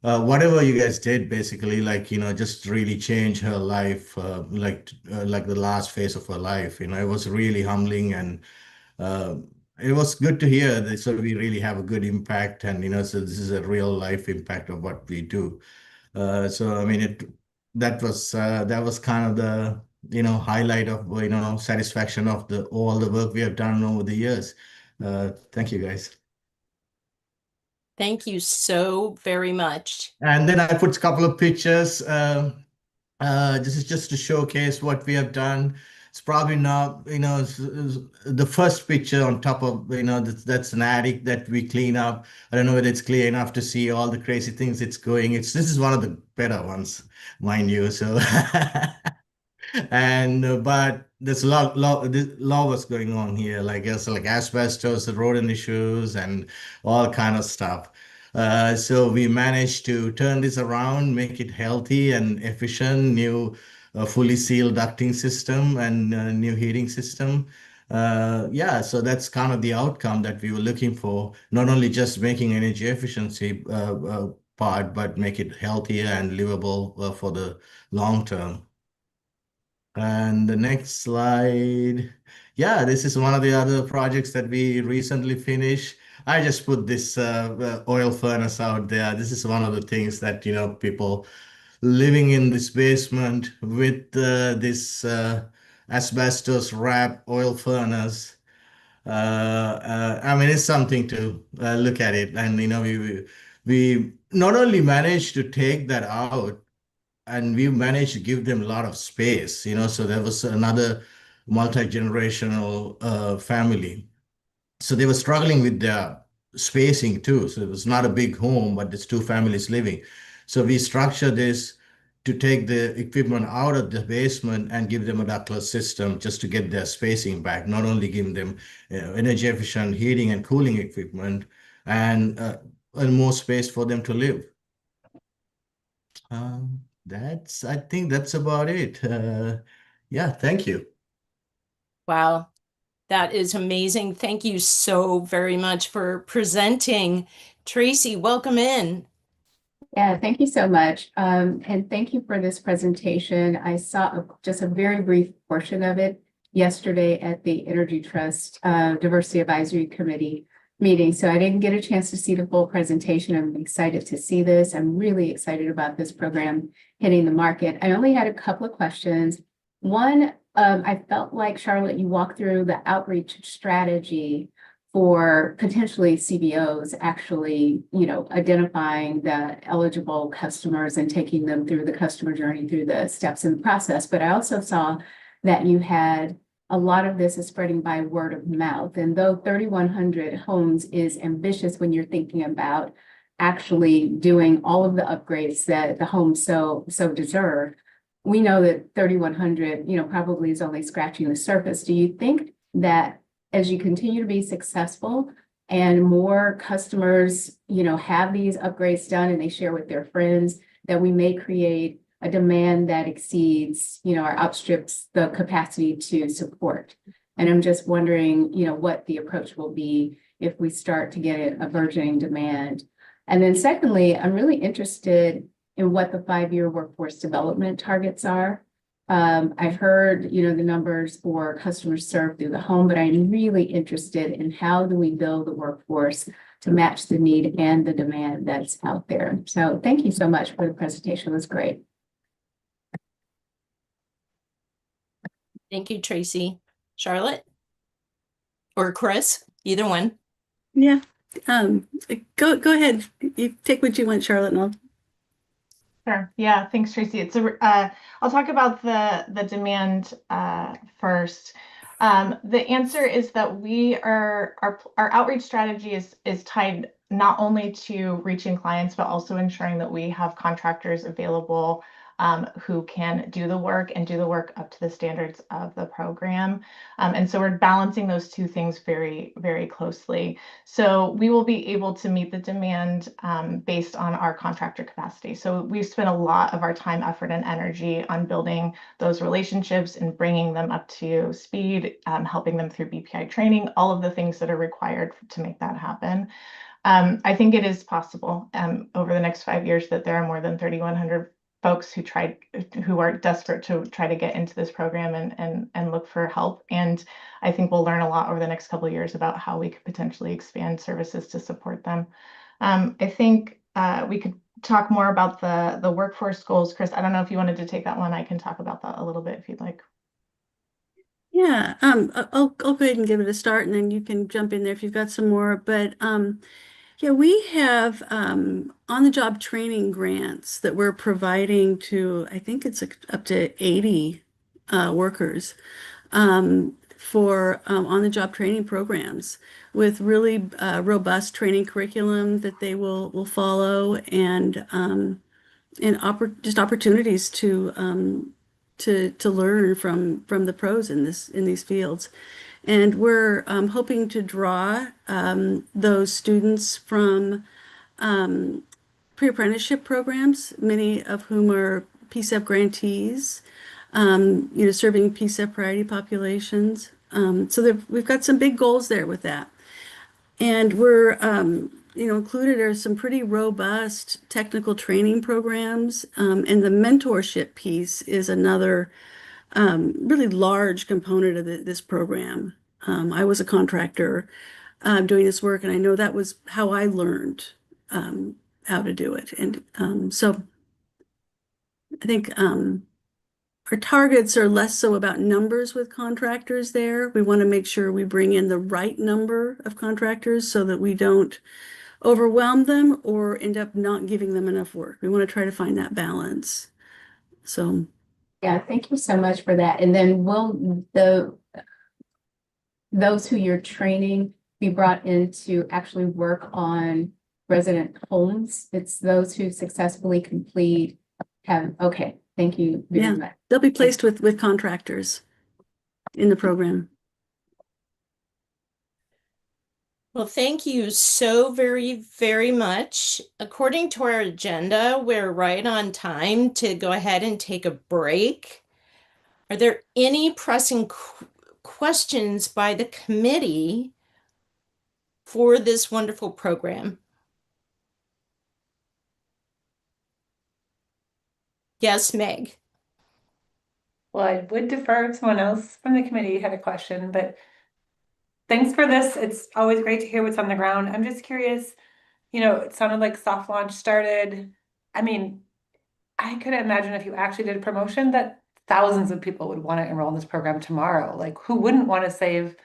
whatever you guys did, basically, like, just really changed her life, like the last phase of her life. It was really humbling, and uh, it was good to hear that. So we really have a good impact, and, so this is a real life impact of what we do. So I mean, that was kind of the highlight of satisfaction of all the work we have done over the years. Thank you, guys. Thank you so very much. And then I put a couple of pictures. This is just to showcase what we have done. It's probably not, it's the first picture on top of, that's an attic that we clean up. I don't know whether it's clear enough to see all the crazy things it's going. This is one of the better ones, mind you. So and but there's a lot was going on here, like it's like asbestos, the rodent issues, and all kind of stuff. So we managed to turn this around, make it healthy and efficient. New a fully sealed ducting system and a new heating system. Yeah, so that's kind of the outcome that we were looking for, not only just making energy efficiency part, but make it healthier and livable for the long term. And the next slide. Yeah, this is one of the other projects that we recently finished. I just put this oil furnace out there. This is one of the things that, people living in this basement with this asbestos wrap oil furnace. I mean, it's something to look at it. And, we not only managed to take that out, and we managed to give them a lot of space, so there was another multi-generational family. So they were struggling with their spacing too. So it was not a big home, but there's two families living. So we structured this to take the equipment out of the basement and give them a ductless system just to get their spacing back, not only give them energy efficient heating and cooling equipment and more space for them to live. I think that's about it. Yeah, thank you. Wow, that is amazing. Thank you so very much for presenting. Tracy, welcome in. Yeah, thank you so much. And thank you for this presentation. I saw just a very brief portion of it yesterday at the Energy Trust Diversity Advisory Committee meeting. So I didn't get a chance to see the full presentation. I'm excited to see this. I'm really excited about this program hitting the market. I only had a couple of questions. One, I felt like, Charlotte, you walked through the outreach strategy for potentially CBOs actually, identifying the eligible customers and taking them through the customer journey, through the steps in the process. But I also saw that you had a lot of this is spreading by word of mouth. And though 3,100 homes is ambitious when you're thinking about actually doing all of the upgrades that the homes so deserve, we know that 3,100, probably is only scratching the surface. Do you think that as you continue to be successful and more customers, have these upgrades done and they share with their friends, that we may create a demand that exceeds, or outstrips the capacity to support? And I'm just wondering, what the approach will be if we start to get a burgeoning demand. And then secondly, I'm really interested in what the 5-year workforce development targets are. I heard, the numbers for customers served through the home, but I'm really interested in how do we build the workforce to match the need and the demand that's out there. So thank you so much for the presentation. It was great. Thank you, Tracy. Charlotte or Chris, either one. Yeah. Go ahead. You take what you want, Charlotte, and I'll. Sure. Yeah. Thanks, Tracy. I'll talk about the demand first. The answer is that our outreach strategy is tied not only to reaching clients, but also ensuring that we have contractors available who can do the work and do the work up to the standards of the program. And so we're balancing those two things very, very closely. So we will be able to meet the demand based on our contractor capacity. So we've spent a lot of our time, effort, and energy on building those relationships and bringing them up to speed, helping them through BPI training, all of the things that are required to make that happen. I think it is possible over the next 5 years that there are more than 3,100 folks who are desperate to try to get into this program and look for help. And I think we'll learn a lot over the next couple of years about how we could potentially expand services to support them. I think we could talk more about the workforce goals. Chris, I don't know if you wanted to take that one. I can talk about that a little bit if you'd like. Yeah, I'll go ahead and give it a start, and then you can jump in there if you've got some more. But yeah, we have on-the-job training grants that we're providing to, I think it's up to 80 workers for on-the-job training programs with really robust training curriculum that they will follow, and just opportunities to learn from the pros in these fields. And we're hoping to draw those students from pre-apprenticeship programs, many of whom are PCEF grantees, serving PCEF priority populations. So we've got some big goals there with that. And we're, included are some pretty robust technical training programs. And the mentorship piece is another really large component of this program. I was a contractor doing this work, and I know that was how I learned how to do it. And so I think our targets are less so about numbers with contractors there. We want to make sure we bring in the right number of contractors so that we don't overwhelm them or end up not giving them enough work. We want to try to find that balance. So, yeah, thank you so much for that. And then will those who you're training be brought in to actually work on resident homes? It's those who successfully complete okay. Thank you very much. They'll be placed with contractors in the program. Well, thank you so very, very much. According to our agenda, we're right on time to go ahead and take a break. Are there any pressing questions by the committee for this wonderful program? Yes, Meg. Well, I would defer if someone else from the committee had a question, but thanks for this. It's always great to hear what's on the ground. I'm just curious, it sounded like soft launch started. I mean, I could imagine if you actually did a promotion that thousands of people would want to enroll in this program tomorrow. Like, who wouldn't want to save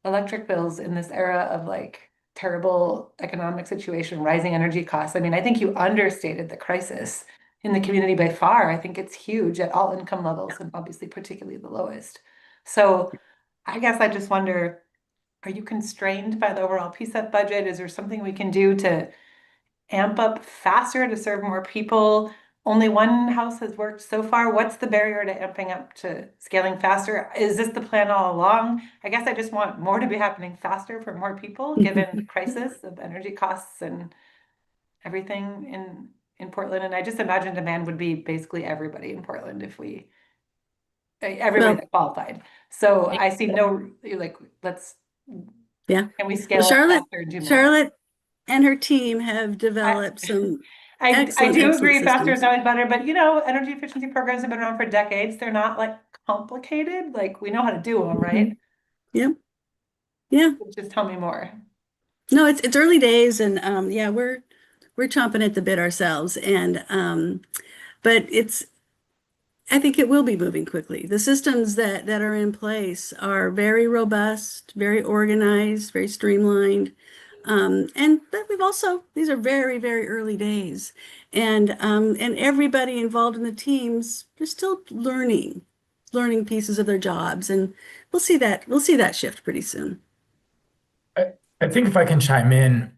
electric bills in this era of like terrible economic situation, rising energy costs? I mean, I think you understated the crisis in the community by far. I think it's huge at all income levels and obviously particularly the lowest. So I guess I just wonder, are you constrained by the overall PCEF budget? Is there something we can do to amp up faster to serve more people? Only one house has worked so far. What's the barrier to amping up to scaling faster? Is this the plan all along? I guess I just want more to be happening faster for more people, given the crisis of energy costs and everything in Portland. And I just imagine demand would be basically everybody in Portland if everybody that qualified. So I see let's can we scale up Charlotte, faster and do more? Charlotte and her team have developed some I do agree faster is systems. always better, but energy efficiency programs have been around for decades. They're not like complicated. Like we know how to do them, right? Yep. Yeah. Just tell me more. No, it's early days, and we're chomping at the bit ourselves, and but I think it will be moving quickly. The systems that are in place are very robust, very organized, very streamlined. But these are very, very early days. And everybody involved in the teams, they're still learning pieces of their jobs. And we'll see that shift pretty soon. I think if I can chime in,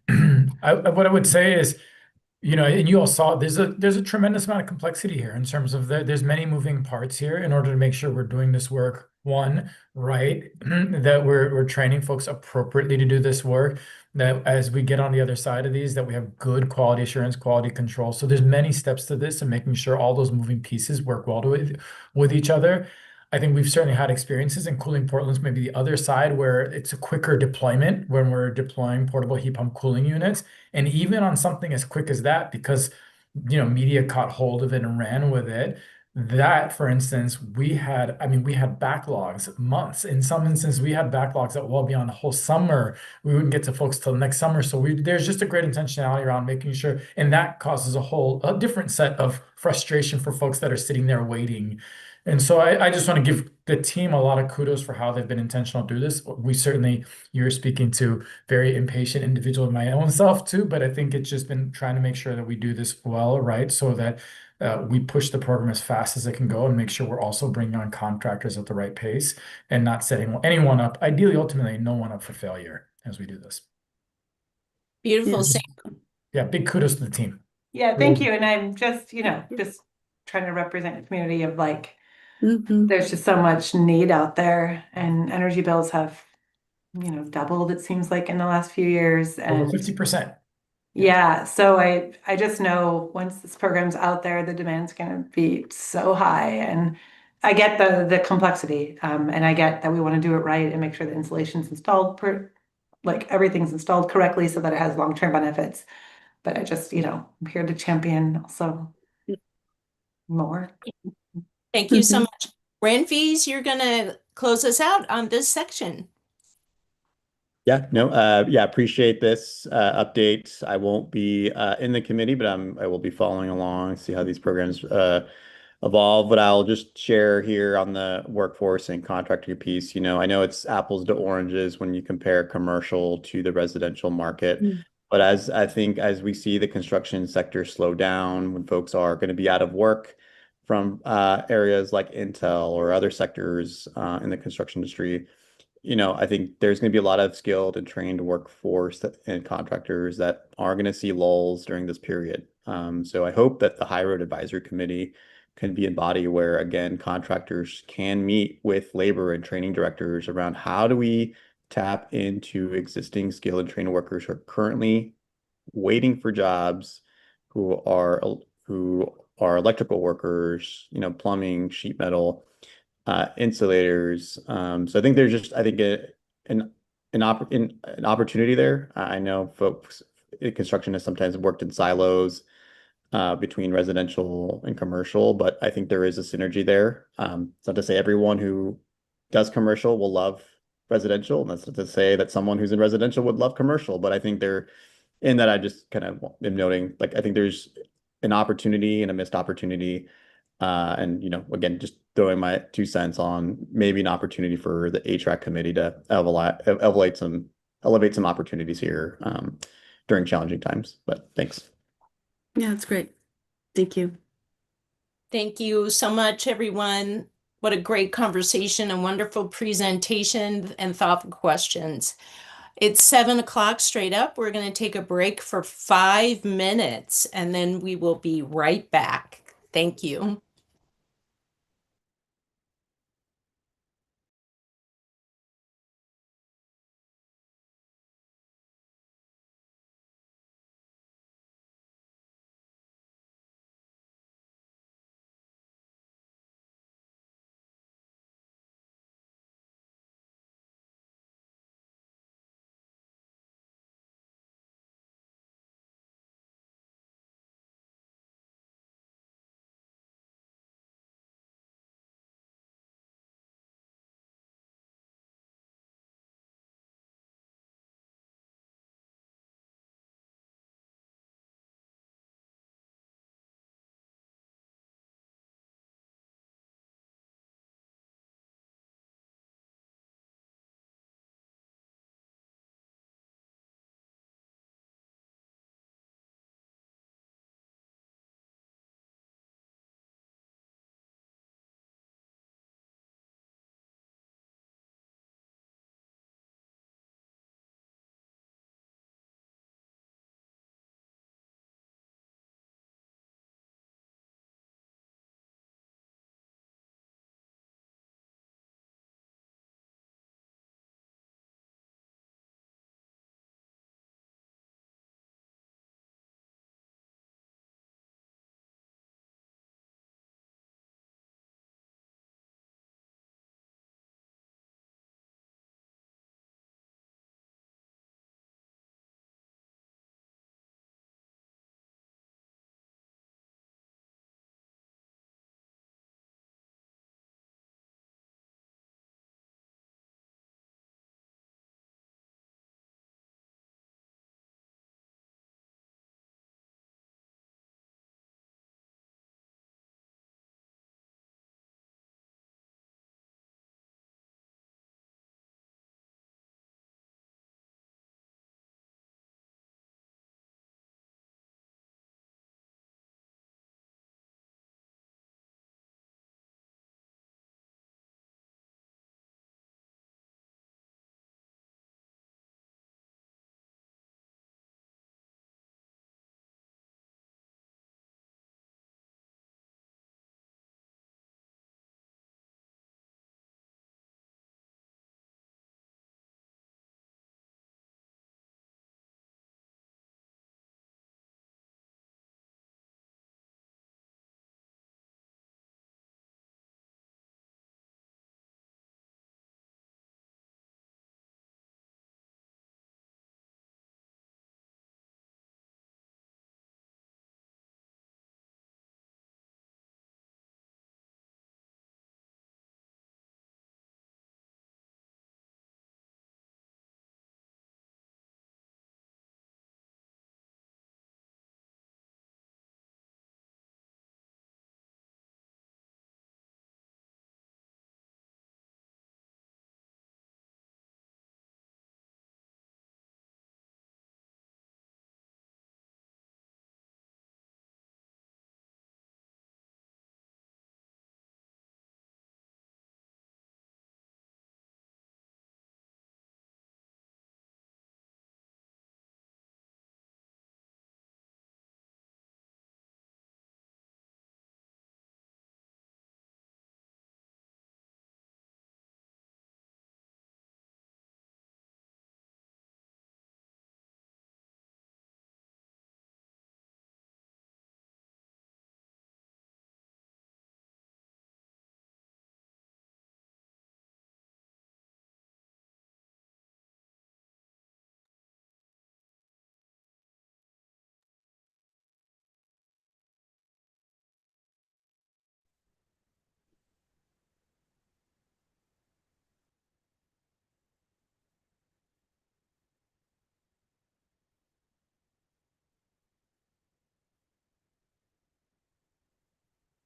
what I would say is, and you all saw there's a tremendous amount of complexity here in terms of there's many moving parts here in order to make sure we're doing this work right, that we're training folks appropriately to do this work, that as we get on the other side of these, that we have good quality assurance, quality control. So there's many steps to this and making sure all those moving pieces work well with each other. I think we've certainly had experiences in cooling Portland's maybe the other side where it's a quicker deployment when we're deploying portable heat pump cooling units. And even on something as quick as that, because media caught hold of it and ran with it. That, for instance, we had backlogs months. In some instances, we had backlogs that well beyond the whole summer. We wouldn't get to folks till next summer. So there's just a great intentionality around making sure, and that causes a different set of frustration for folks that are sitting there waiting. And so I just want to give the team a lot of kudos for how they've been intentional to do this. You're speaking to very impatient individual in my own self too, but I think it's just been trying to make sure that we do this well, right? So that we push the program as fast as it can go and make sure we're also bringing on contractors at the right pace and not setting anyone up, ideally, ultimately, no one up for failure as we do this. Beautiful. Yeah, big kudos to the team. Yeah, thank you. And I'm just, just trying to represent a community of there's just so much need out there, and energy bills have, doubled, it seems like, in the last few years. And over 50%. Yeah. So I just know once this program's out there, the demand's going to be so high. And I get the complexity, and I get that we want to do it right and make sure the installation's installed like everything's installed correctly so that it has long-term benefits. But I just, I'm here to champion also more. Thank you so much. Renfees, you're gonna close us out on this section. Yeah, no, yeah, appreciate this update. I won't be in the committee, but I will be following along, see how these programs evolve. But I'll just share here on the workforce and contractor piece. I know it's apples to oranges when you compare commercial to the residential market. But as we see the construction sector slow down, when folks are going to be out of work from areas like Intel or other sectors in the construction industry, I think there's going to be a lot of skilled and trained workforce and contractors that are going to see lulls during this period. So I hope that the High Road Advisory Committee can be a body where, again, contractors can meet with labor and training directors around how do we tap into existing skilled and trained workers who are currently waiting for jobs, who are electrical workers, plumbing, sheet metal, insulators. So I think there's just, I think an opportunity there. I know folks in construction has sometimes worked in silos between residential and commercial, but I think there is a synergy there. It's not to say everyone who does commercial will love residential, and that's not to say that someone who's in residential would love commercial, but I think in that I just kind of am noting, like, I think there's an opportunity and a missed opportunity. And again, just throwing my 2 cents on maybe an opportunity for the HRAC committee to elevate some opportunities here during challenging times. But thanks. Yeah, that's great. Thank you. Thank you so much, everyone. What a great conversation, a wonderful presentation, and thoughtful questions. It's 7 o'clock straight up. We're going to take a break for 5 minutes, and then we will be right back. Thank you.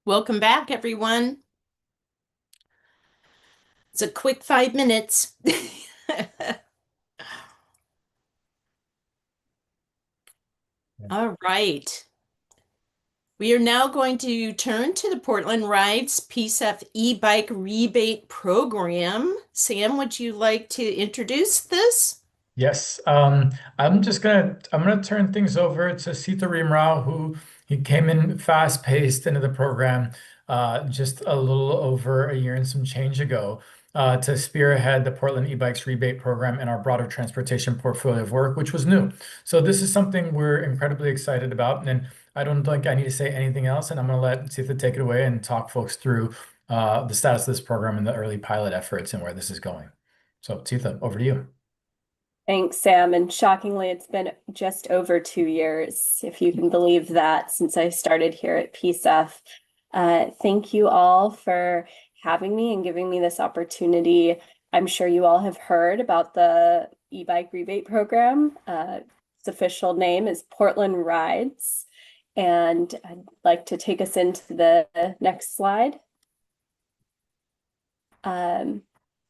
Welcome back, everyone. It's a quick 5 minutes. All right. We are now going to turn to the Portland Rides PCEF e-bike rebate program. Sam, would you like to introduce this? Yes, I'm gonna turn things over to Sita Rimrao, who he came in fast-paced into the program just a little over a year and some change ago to spearhead the Portland e-bikes rebate program in our broader transportation portfolio of work, which was new. So this is something we're incredibly excited about, and I don't think I need to say anything else, and I'm gonna let Sita take it away and talk folks through the status of this program and the early pilot efforts and where this is going. So Sita, over to you. Thanks, Sam. And shockingly, it's been just over 2 years, if you can believe that, since I started here at PCEF. Thank you all for having me and giving me this opportunity. I'm sure you all have heard about the e-bike rebate program. Its official name is Portland Rides. And I'd like to take us into the next slide.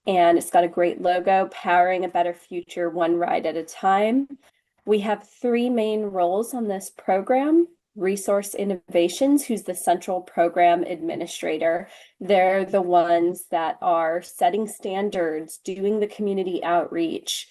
And it's got a great logo, powering a better future, one ride at a time. We have 3 main roles on this program. Resource Innovations, who's the central program administrator. They're the ones that are setting standards, doing the community outreach,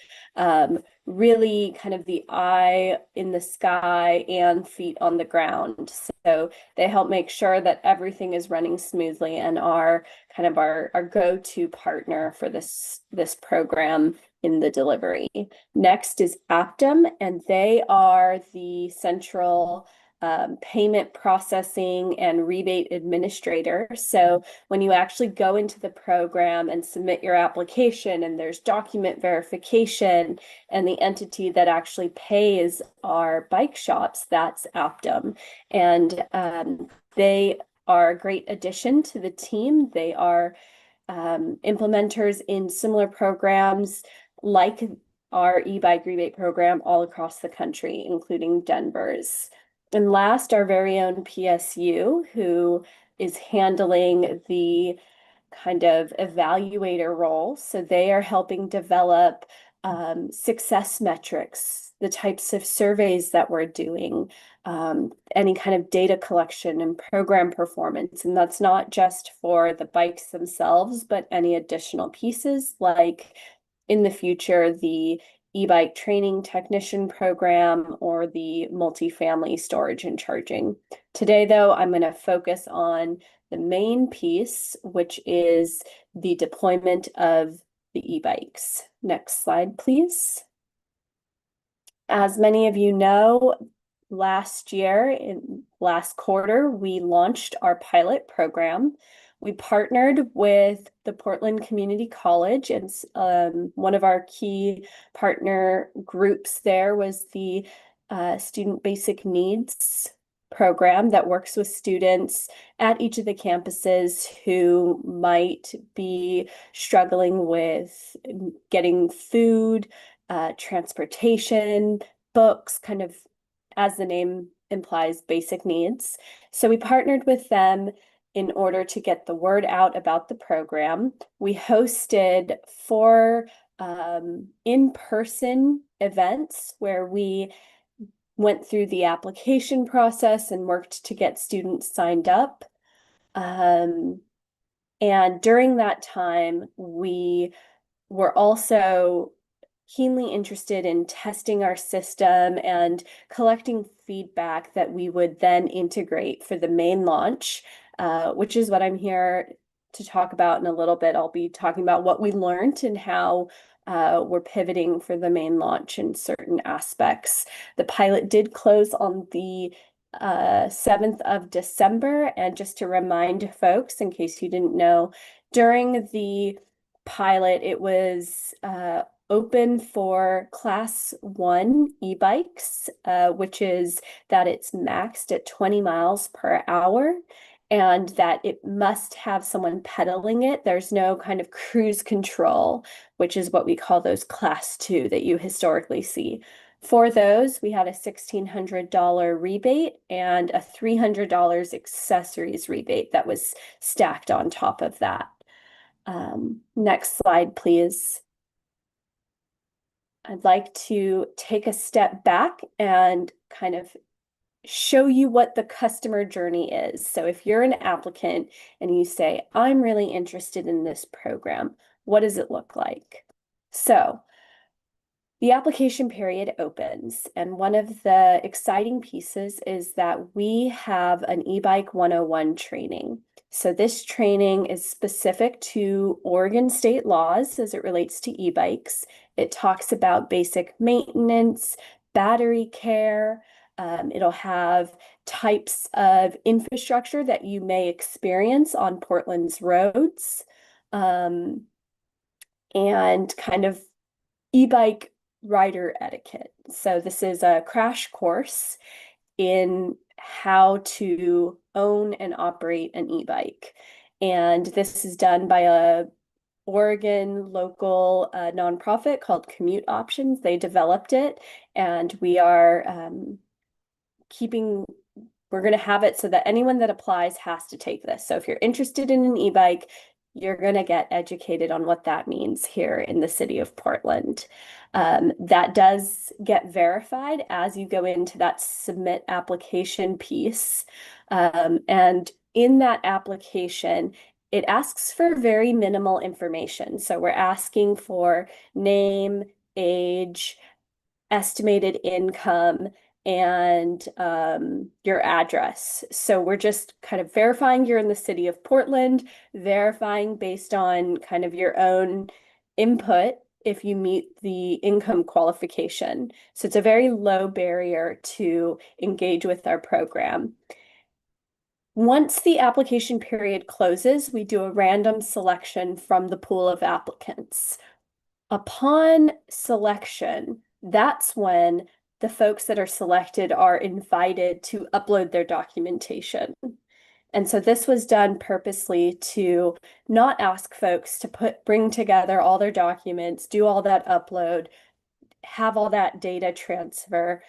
really kind of the eye in the sky and feet on the ground. So they help make sure that everything is running smoothly and are kind of our go-to partner for this program in the delivery. Next is Aptum, and they are the central payment processing and rebate administrator. So when you actually go into the program and submit your application, and there's document verification, and the entity that actually pays our bike shops, that's Aptum. And they are a great addition to the team. They are implementers in similar programs like our e-bike rebate program all across the country, including Denver's. And last, our very own PSU, who is handling the kind of evaluator role. So they are helping develop success metrics, the types of surveys that we're doing, any kind of data collection and program performance. And that's not just for the bikes themselves, but any additional pieces, like in the future, the e-bike training technician program or the multifamily storage and charging. Today, though, I'm going to focus on the main piece, which is the deployment of the e-bikes. Next slide, please. As many of you know, last year, in last quarter, we launched our pilot program. We partnered with the Portland Community College, and one of our key partner groups there was the Student Basic Needs program that works with students at each of the campuses who might be struggling with getting food, transportation, books, kind of, as the name implies, basic needs. So we partnered with them in order to get the word out about the program. We hosted 4 in-person events where we went through the application process and worked to get students signed up. And during that time, we were also keenly interested in testing our system and collecting feedback that we would then integrate for the main launch, which is what I'm here to talk about in a little bit. I'll be talking about what we learned and how we're pivoting for the main launch in certain aspects. The pilot did close on the 7th of December. And just to remind folks, in case you didn't know, during the pilot, it was open for class 1 e-bikes, which is that it's maxed at 20 miles per hour and that it must have someone pedaling it. There's no kind of cruise control, which is what we call those class 2 that you historically see. For those, we had a $1,600 rebate and a $300 accessories rebate that was stacked on top of that. Next slide, please. I'd like to take a step back and kind of show you what the customer journey is. So if you're an applicant and you say, I'm really interested in this program, what does it look like? So the application period opens, and one of the exciting pieces is that we have an e-bike 101 training. So this training is specific to Oregon state laws as it relates to e-bikes. It talks about basic maintenance, battery care. It'll have types of infrastructure that you may experience on Portland's roads, and kind of e-bike rider etiquette. So this is a crash course in how to own and operate an e-bike. And this is done by a Oregon local nonprofit called Commute Options. They developed it, and we are we're going to have it so that anyone that applies has to take this. So if you're interested in an e-bike, you're going to get educated on what that means here in the city of Portland. That does get verified as you go into that submit application piece. And in that application, it asks for very minimal information. So we're asking for name, age, estimated income, and your address. So we're just kind of verifying you're in the city of Portland, verifying based on kind of your own input if you meet the income qualification. So it's a very low barrier to engage with our program. Once the application period closes, we do a random selection from the pool of applicants. Upon selection, that's when the folks that are selected are invited to upload their documentation. And so this was done purposely to not ask folks to bring together all their documents, do all that upload, have all that data transfer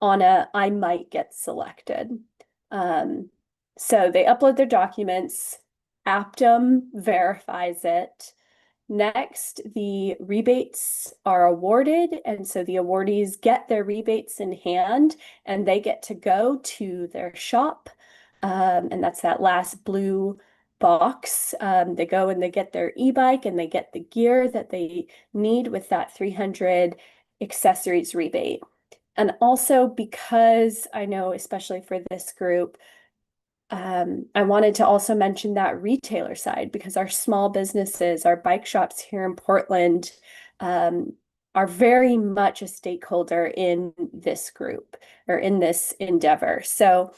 on I might get selected. So they upload their documents, Aptum verifies it. Next, the rebates are awarded, and so the awardees get their rebates in hand, and they get to go to their shop, and that's that last blue box. They go and they get their e-bike, and they get the gear that they need with that 300 accessories rebate. And also, because I know, especially for this group, I wanted to also mention that retailer side, because our small businesses, our bike shops here in Portland, are very much a stakeholder in this group or in this endeavor. So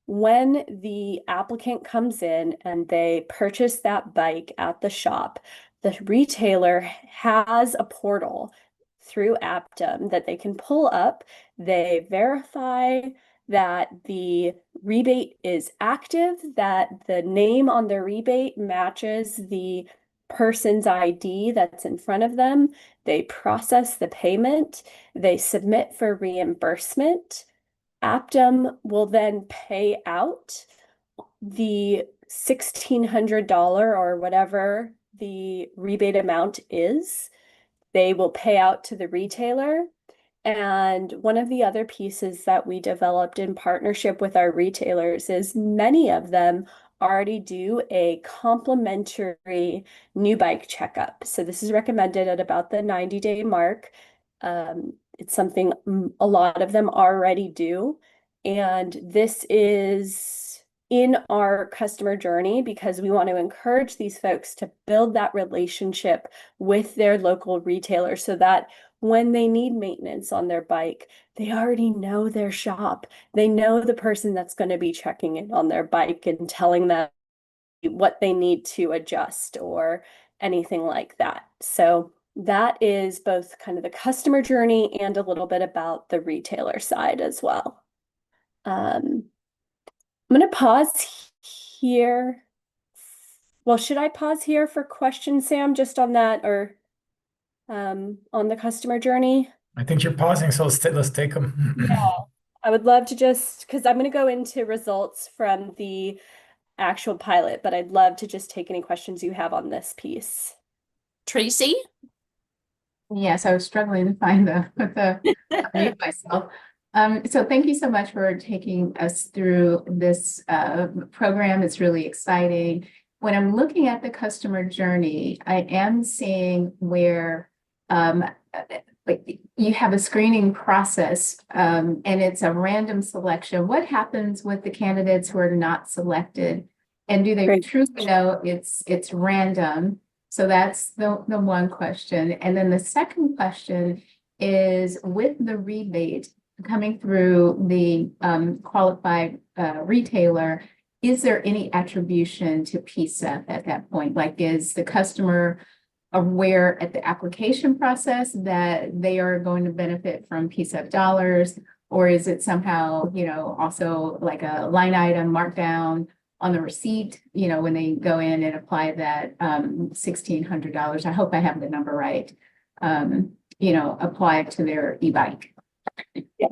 when the applicant comes in and they purchase that bike at the shop, the retailer has a portal through Aptum that they can pull up. They verify that the rebate is active, that the name on the rebate matches the person's ID that's in front of them. They process the payment. They submit for reimbursement. Aptum will then pay out the $1,600 or whatever the rebate amount is. They will pay out to the retailer. And one of the other pieces that we developed in partnership with our retailers is many of them already do a complimentary new bike checkup. So this is recommended at about the 90-day mark. It's something a lot of them already do. And this is in our customer journey because we want to encourage these folks to build that relationship with their local retailer so that when they need maintenance on their bike, they already know their shop. They know the person that's going to be checking in on their bike and telling them what they need to adjust or anything like that. So that is both kind of the customer journey and a little bit about the retailer side as well. I'm going to pause here. Well, should I pause here for questions, Sam, just on that or on the customer journey? I think you're pausing, so let's take them. Yeah, I would love to just, because I'm going to go into results from the actual pilot, but I'd love to just take any questions you have on this piece. Tracy? Yes, I was struggling to find the unmute myself. So thank you so much for taking us through this program. It's really exciting. When I'm looking at the customer journey, I am seeing where like you have a screening process and it's a random selection. What happens with the candidates who are not selected? And do they truly know it's random? So that's the one question. And then the second question is with the rebate coming through the qualified retailer, is there any attribution to PCEF at that point? Like, is the customer aware at the application process that they are going to benefit from PCEF dollars? Or is it somehow, also like a line item markdown on the receipt, when they go in and apply that $1,600, I hope I have the number right, apply it to their e-bike? Yeah,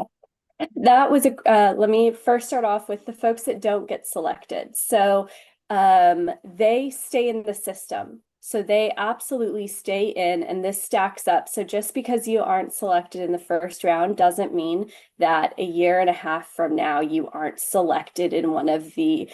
that was let me first start off with the folks that don't get selected. So they stay in the system. So they absolutely stay in, and this stacks up. So just because you aren't selected in the first round doesn't mean that a year and a half from now you aren't selected in one of the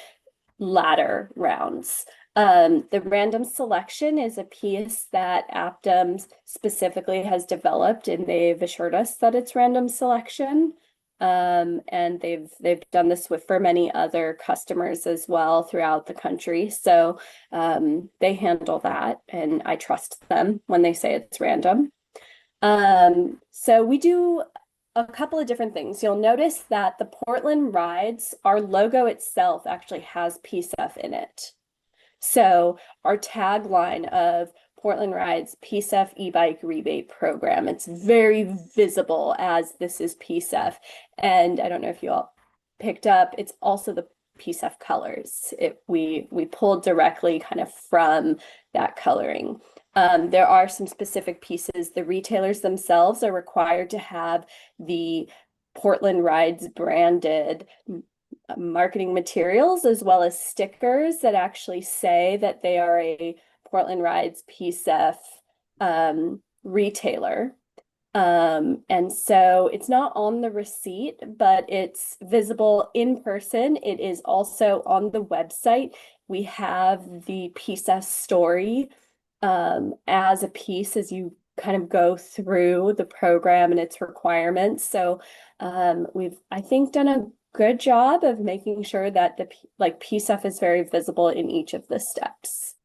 latter rounds. The random selection is a piece that Aptum specifically has developed, and they've assured us that it's random selection. And they've done this for many other customers as well throughout the country. So they handle that, and I trust them when they say it's random. So we do a couple of different things. You'll notice that the Portland rides, our logo itself actually has PCEF in it. So our tagline of Portland Rides PCEF e-bike rebate program, it's very visible as this is PCEF. And I don't know if you all picked up, it's also the PCEF colors. We pulled directly kind of from that coloring. There are some specific pieces. The retailers themselves are required to have the Portland Rides branded marketing materials, as well as stickers that actually say that they are a Portland Rides PCEF retailer. And so it's not on the receipt, but it's visible in person. It is also on the website. We have the PCEF story as a piece as you kind of go through the program and its requirements. So we've, I think, done a good job of making sure that the PCEF is very visible in each of the steps.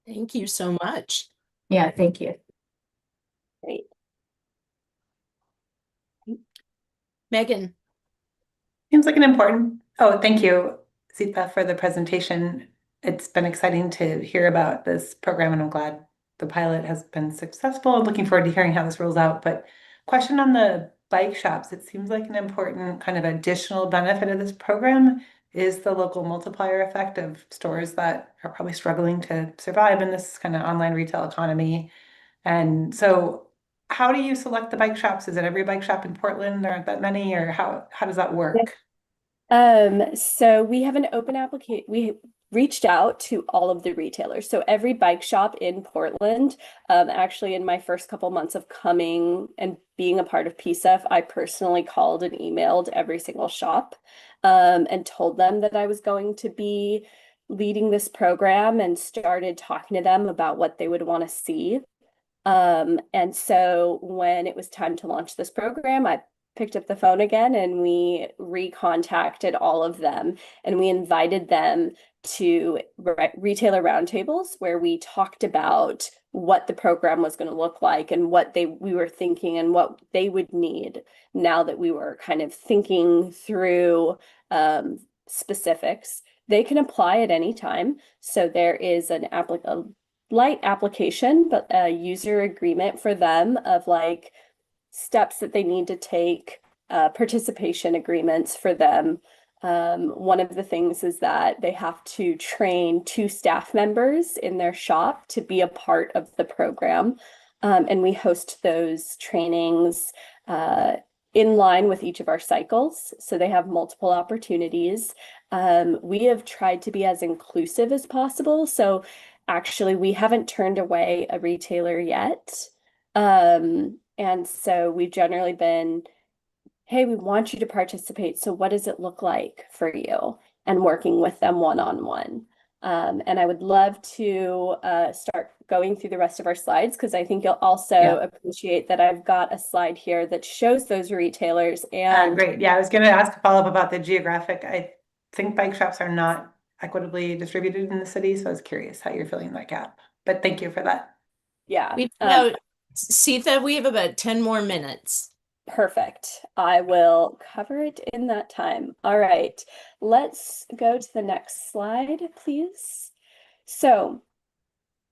Thank you so much. Yeah, thank you. Great. Megan. Seems like an important, oh, thank you, Zipa, for the presentation. It's been exciting to hear about this program, and I'm glad the pilot has been successful. I'm looking forward to hearing how this rolls out. But question on the bike shops, it seems like an important kind of additional benefit of this program is the local multiplier effect of stores that are probably struggling to survive in this kind of online retail economy. And so how do you select the bike shops? Is it every bike shop in Portland? There aren't that many, or how does that work? So we have an open application. We reached out to all of the retailers. So every bike shop in Portland, actually in my first couple months of coming and being a part of PCEF, I personally called and emailed every single shop and told them that I was going to be leading this program and started talking to them about what they would want to see. And so when it was time to launch this program, I picked up the phone again and we recontacted all of them, and we invited them to retailer roundtables where we talked about what the program was going to look like and what we were thinking and what they would need now that we were kind of thinking through specifics. They can apply at any time. So there is a light application, but a user agreement for them of like steps that they need to take, participation agreements for them. One of the things is that they have to train 2 staff members in their shop to be a part of the program. And we host those trainings in line with each of our cycles. So they have multiple opportunities. We have tried to be as inclusive as possible. So actually, we haven't turned away a retailer yet. And so we've generally been, hey, we want you to participate. So what does it look like for you? And working with them one-on-one. And I would love to start going through the rest of our slides because I think you'll also appreciate that I've got a slide here that shows those retailers. And great. Yeah, I was going to ask a follow-up about the geographic. I think bike shops are not equitably distributed in the city, so I was curious how you're filling that gap. But thank you for that. yeah. Sita, we have about 10 more minutes. Perfect. I will cover it in that time. All right, let's go to the next slide, please. So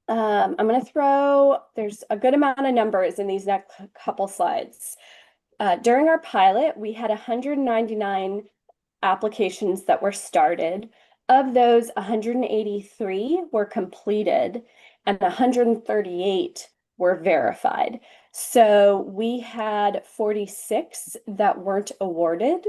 I'm going to there's a good amount of numbers in these next couple slides. During our pilot, we had 199 applications that were started. Of those, 183 were completed and 138 were verified. So we had 46 that weren't awarded.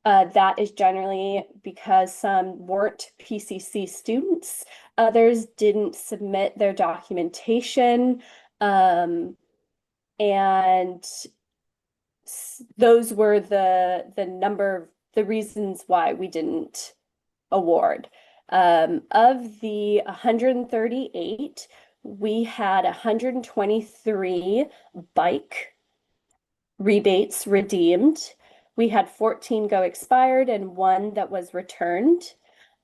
That is generally because some weren't PCC students. Others didn't submit their documentation. And those were the reasons why we didn't award. Of the 138, we had 123 bike rebates redeemed. We had 14 go expired and 1 that was returned.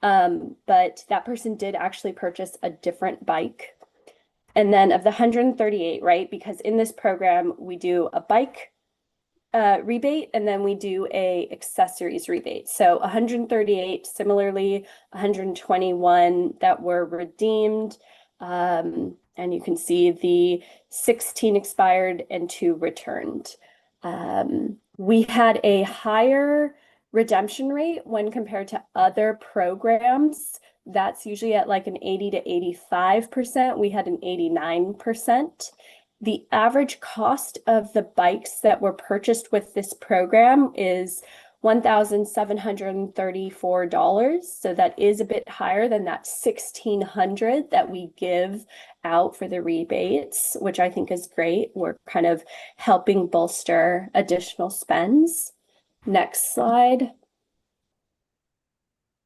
But that person did actually purchase a different bike. And then of the 138, right, because in this program, we do a bike rebate, and then we do a accessories rebate. So 138, similarly, 121 that were redeemed. And you can see the 16 expired and 2 returned. We had a higher redemption rate when compared to other programs. That's usually at like an 80 to 85%. We had an 89%. The average cost of the bikes that were purchased with this program is $1,734. So that is a bit higher than that $1,600 that we give out for the rebates, which I think is great. We're kind of helping bolster additional spends. Next slide.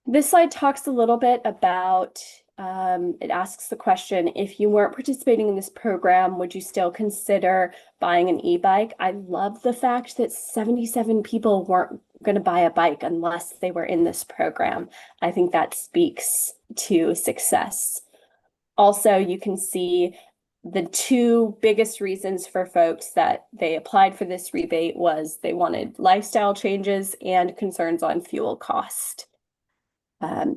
This slide talks a little bit about, it asks the question, if you weren't participating in this program, would you still consider buying an e-bike? I love the fact that 77 people weren't going to buy a bike unless they were in this program. I think that speaks to success. Also, you can see the 2 biggest reasons for folks that they applied for this rebate was they wanted lifestyle changes and concerns on fuel cost.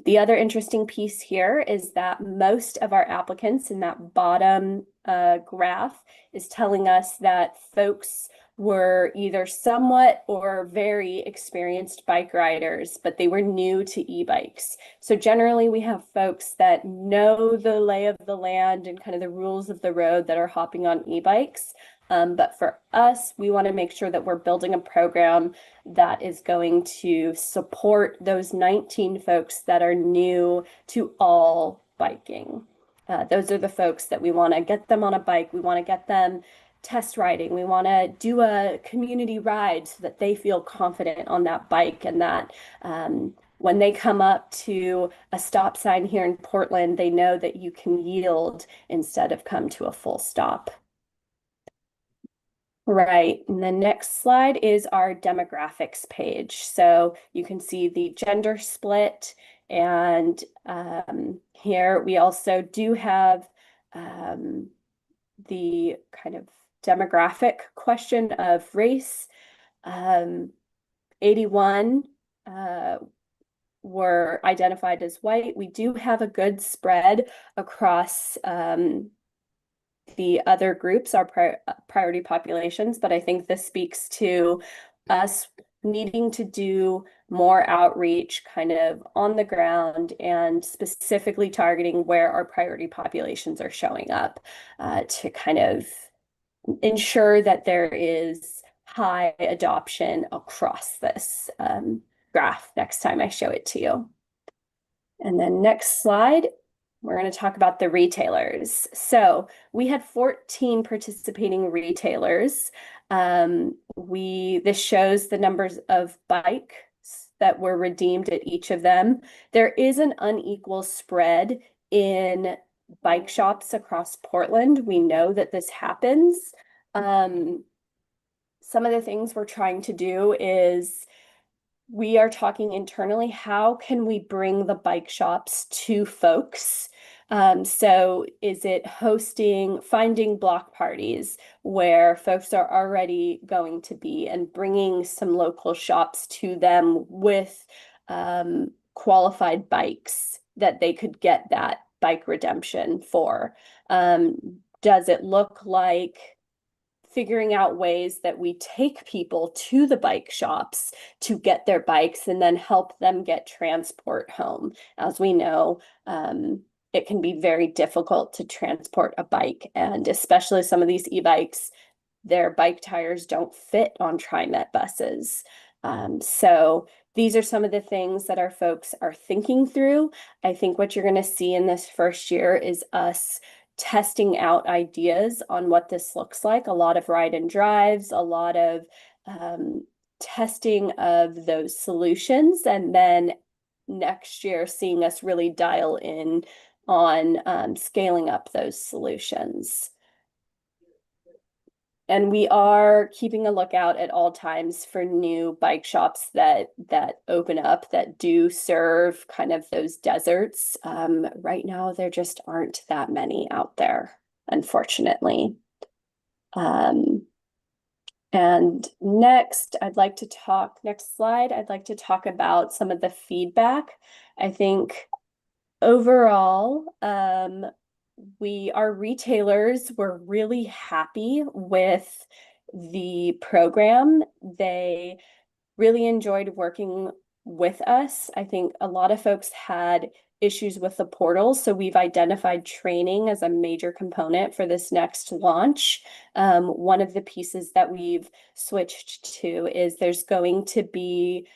The other interesting piece here is that most of our applicants in that bottom graph is telling us that folks were either somewhat or very experienced bike riders, but they were new to e-bikes. So generally we have folks that know the lay of the land and kind of the rules of the road that are hopping on e-bikes. But for us, we want to make sure that we're building a program that is going to support those 19 folks that are new to all biking. Those are the folks that we want to get them on a bike. We want to get them test riding. We want to do a community ride so that they feel confident on that bike, and that when they come up to a stop sign here in Portland, they know that you can yield instead of come to a full stop. Right, and the next slide is our demographics page. So you can see the gender split, and here we also do have the kind of demographic question of race. 81 were identified as white. We do have a good spread across the other groups, our priority populations, but I think this speaks to us needing to do more outreach kind of on the ground and specifically targeting where our priority populations are showing up to kind of ensure that there is high adoption across this graph next time I show it to you. And then next slide, we're going to talk about the retailers. So we had 14 participating retailers. This shows the numbers of bikes that were redeemed at each of them. There is an unequal spread in bike shops across Portland. We know that this happens. Some of the things we're trying to do is we are talking internally, how can we bring the bike shops to folks? So is it finding block parties where folks are already going to be and bringing some local shops to them with qualified bikes that they could get that bike redemption for? Does it look like figuring out ways that we take people to the bike shops to get their bikes and then help them get transport home? As we know, it can be very difficult to transport a bike, and especially some of these e-bikes, their bike tires don't fit on TriMet buses. So these are some of the things that our folks are thinking through. I think what you're going to see in this first year is us testing out ideas on what this looks like, a lot of ride and drives, a lot of testing of those solutions, and then next year seeing us really dial in on scaling up those solutions. And we are keeping a lookout at all times for new bike shops that open up that do serve kind of those deserts. Right now, there just aren't that many out there, unfortunately. And next slide, I'd like to talk about some of the feedback. I think overall, our retailers were really happy with the program. They really enjoyed working with us. I think a lot of folks had issues with the portal, so we've identified training as a major component for this next launch. One of the pieces that we've switched to is there's going to be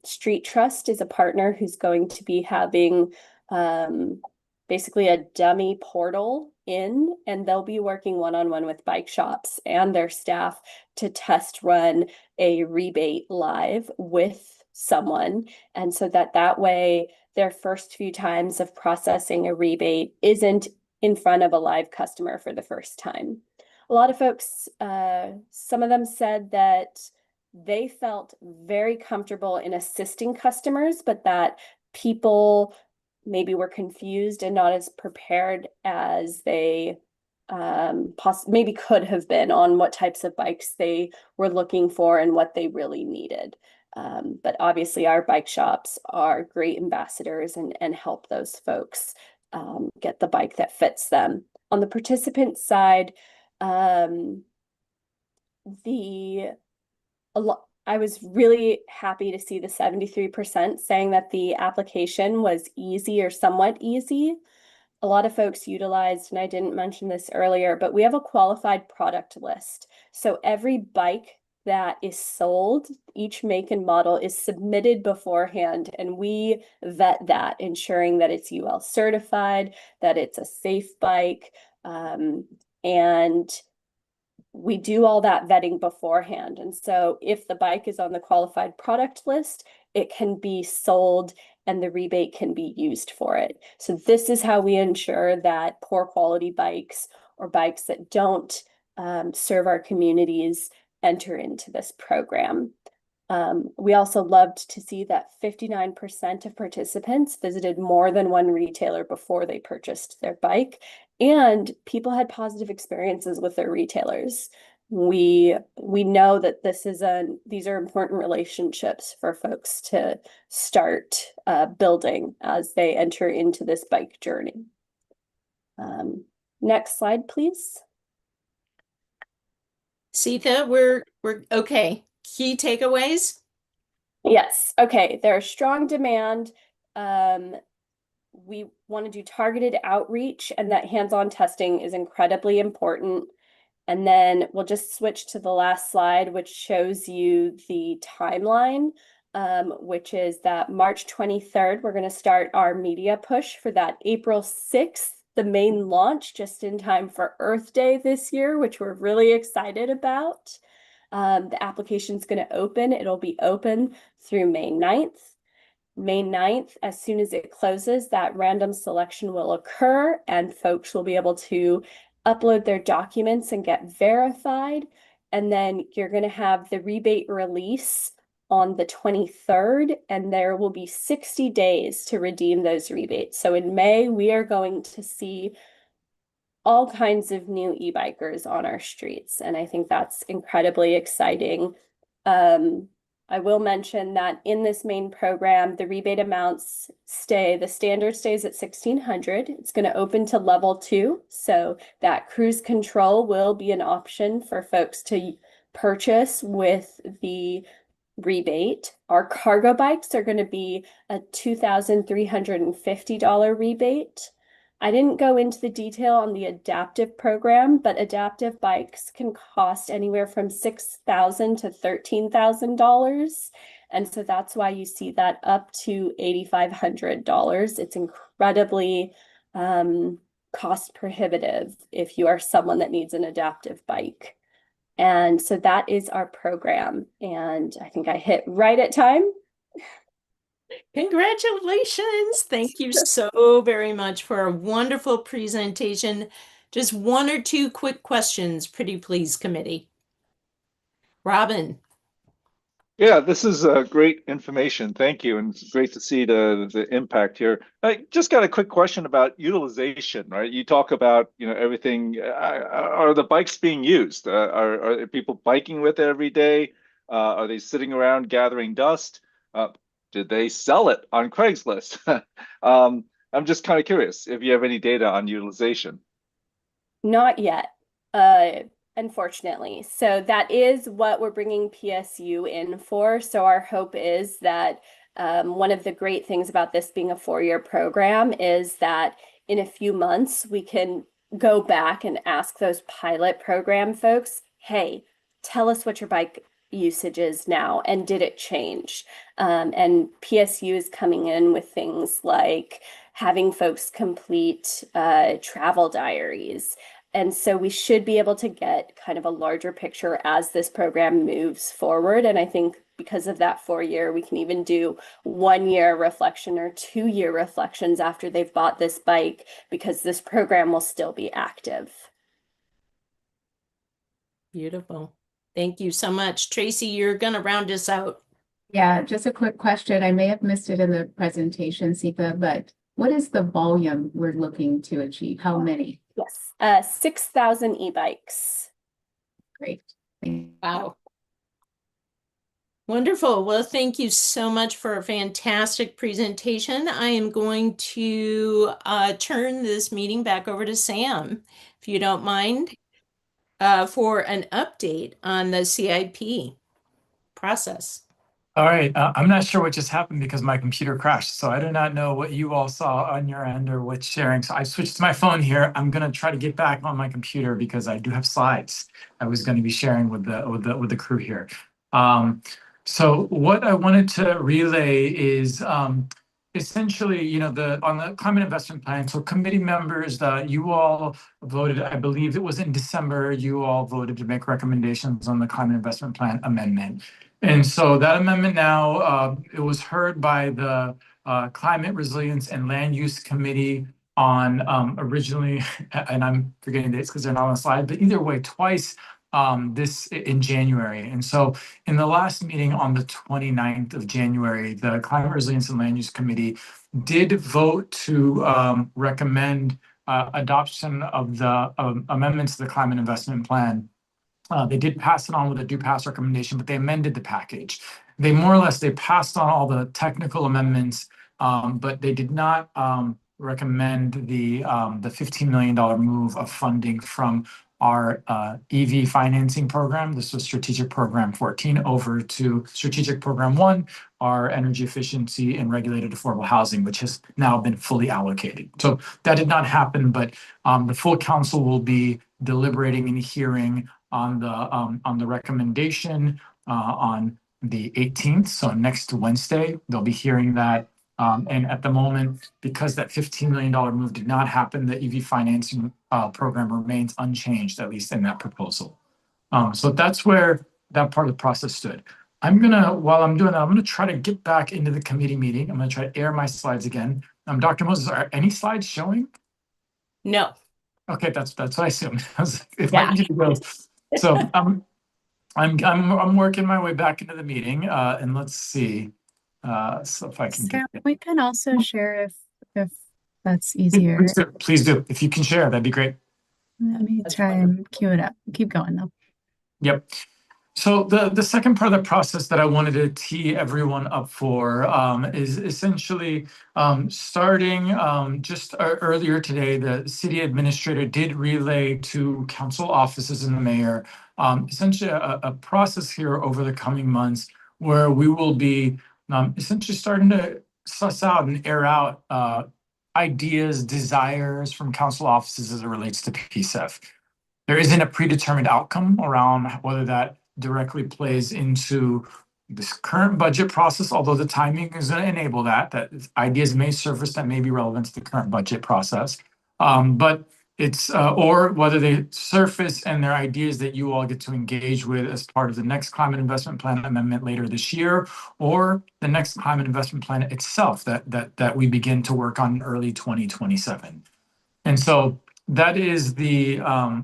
Street Trust is a partner who's going to be having basically a dummy portal in, and they'll be working one-on-one with bike shops and their staff to test run a rebate live with someone. And so that way their first few times of processing a rebate isn't in front of a live customer for the first time. A lot of folks, some of them said that they felt very comfortable in assisting customers, but that people maybe were confused and not as prepared as they maybe could have been on what types of bikes they were looking for and what they really needed. But obviously our bike shops are great ambassadors and help those folks get the bike that fits them. On the participant side, I was really happy to see the 73% saying that the application was easy or somewhat easy. A lot of folks utilized, and I didn't mention this earlier, but we have a qualified product list. So every bike that is sold, each make and model is submitted beforehand, and we vet that, ensuring that it's UL certified, that it's a safe bike, and we do all that vetting beforehand. And so if the bike is on the qualified product list, it can be sold and the rebate can be used for it. So this is how we ensure that poor quality bikes or bikes that don't serve our communities enter into this program. We also loved to see that 59% of participants visited more than one retailer before they purchased their bike, and people had positive experiences with their retailers. We know that these are important relationships for folks to start building as they enter into this bike journey. Next slide, please. Sita, we're okay. Key takeaways? Yes. Okay. There's strong demand. We want to do targeted outreach, and that hands-on testing is incredibly important. And then we'll just switch to the last slide, which shows you the timeline, which is that March 23rd, we're going to start our media push for that April 6th, the main launch, just in time for Earth Day this year, which we're really excited about. The application's going to open. It'll be open through May 9th. May 9th, as soon as it closes, that random selection will occur and folks will be able to upload their documents and get verified. And then you're going to have the rebate release on the 23rd, and there will be 60 days to redeem those rebates. So in May, we are going to see all kinds of new e-bikers on our streets, and I think that's incredibly exciting. I will mention that in this main program, the rebate amounts the standard stays at $1,600. It's going to open to level 2. So that cruise control will be an option for folks to purchase with the rebate. Our cargo bikes are going to be a $2,350 rebate. I didn't go into the detail on the adaptive program, but adaptive bikes can cost anywhere from $6,000 to $13,000. And so that's why you see that up to $8,500. It's incredibly cost prohibitive if you are someone that needs an adaptive bike. And so that is our program. And I think I hit right at time. Congratulations. Thank you so very much for a wonderful presentation. Just one or two quick questions, pretty please, committee. Robin. Yeah, this is great information. Thank you. And it's great to see the impact here. I just got a quick question about utilization, right? You talk about, everything. Are the bikes being used? Are people biking with it every day? Are they sitting around gathering dust? Did they sell it on Craigslist? I'm just kind of curious if you have any data on utilization. Not yet, unfortunately. So that is what we're bringing PSU in for. So our hope is that one of the great things about this being a 4-year program is that in a few months, we can go back and ask those pilot program folks, hey, tell us what your bike usage is now, and did it change? And PSU is coming in with things like having folks complete travel diaries. And so we should be able to get kind of a larger picture as this program moves forward. And I think because of that 4-year, we can even do 1-year reflection or 2-year reflections after they've bought this bike, because this program will still be active. Beautiful. Thank you so much. Tracy, you're going to round us out. Yeah, just a quick question. I may have missed it in the presentation, Sifa, but what is the volume we're looking to achieve? How many? Yes, 6,000 e-bikes. Great. Wow. Wonderful. Well, thank you so much for a fantastic presentation. I am going to turn this meeting back over to Sam, if you don't mind, for an update on the CIP process. All right, I'm not sure what just happened because my computer crashed, so I do not know what you all saw on your end or what's sharing. So I switched to my phone here. I'm going to try to get back on my computer because I do have slides I was going to be sharing with the crew here. So what I wanted to relay is essentially, on the climate investment plan. So committee members, you all voted, I believe it was in December, you all voted to make recommendations on the climate investment plan amendment. And so that amendment now, it was heard by the Climate Resilience and Land Use Committee on originally, and I'm forgetting dates because they're not on the slide, but either way, twice this in January. And so in the last meeting on the 29th of January, the Climate Resilience and Land Use Committee did vote to recommend adoption of the amendments to the Climate Investment Plan. They did pass it on with a do pass recommendation, but they amended the package. They more or less, they passed on all the technical amendments, but they did not recommend the $15 million move of funding from our EV financing program. This was Strategic Program 14 over to Strategic Program 1, our energy efficiency and regulated affordable housing, which has now been fully allocated. So that did not happen, but the full council will be deliberating and hearing on the recommendation on the 18th. So next Wednesday, they'll be hearing that. And at the moment, because that $15 million move did not happen, the EV financing program remains unchanged, at least in that proposal. So that's where that part of the process stood. While I'm doing that, I'm gonna try to get back into the committee meeting. I'm gonna try to air my slides again. Dr. Moses, are any slides showing? No. Okay, that's what I assumed. I was like, if my Yeah. internet goes. So I'm working my way back into the meeting, and let's see. So if I can Sam, get we can also share if that's easier. Please do. If you can share, that'd be great. Let me try and cue it up. Keep going though. Yep. So the second part of the process that I wanted to tee everyone up for is essentially starting just earlier today, the city administrator did relay to council offices and the mayor essentially a process here over the coming months where we will be essentially starting to suss out and air out ideas, desires from council offices as it relates to PCEF. There isn't a predetermined outcome around whether that directly plays into this current budget process, although the timing is going to enable that ideas may surface that may be relevant to the current budget process. But it's, or whether they surface and they're ideas that you all get to engage with as part of the next climate investment plan amendment later this year, or the next climate investment plan itself that we begin to work on in early 2027. And so that is the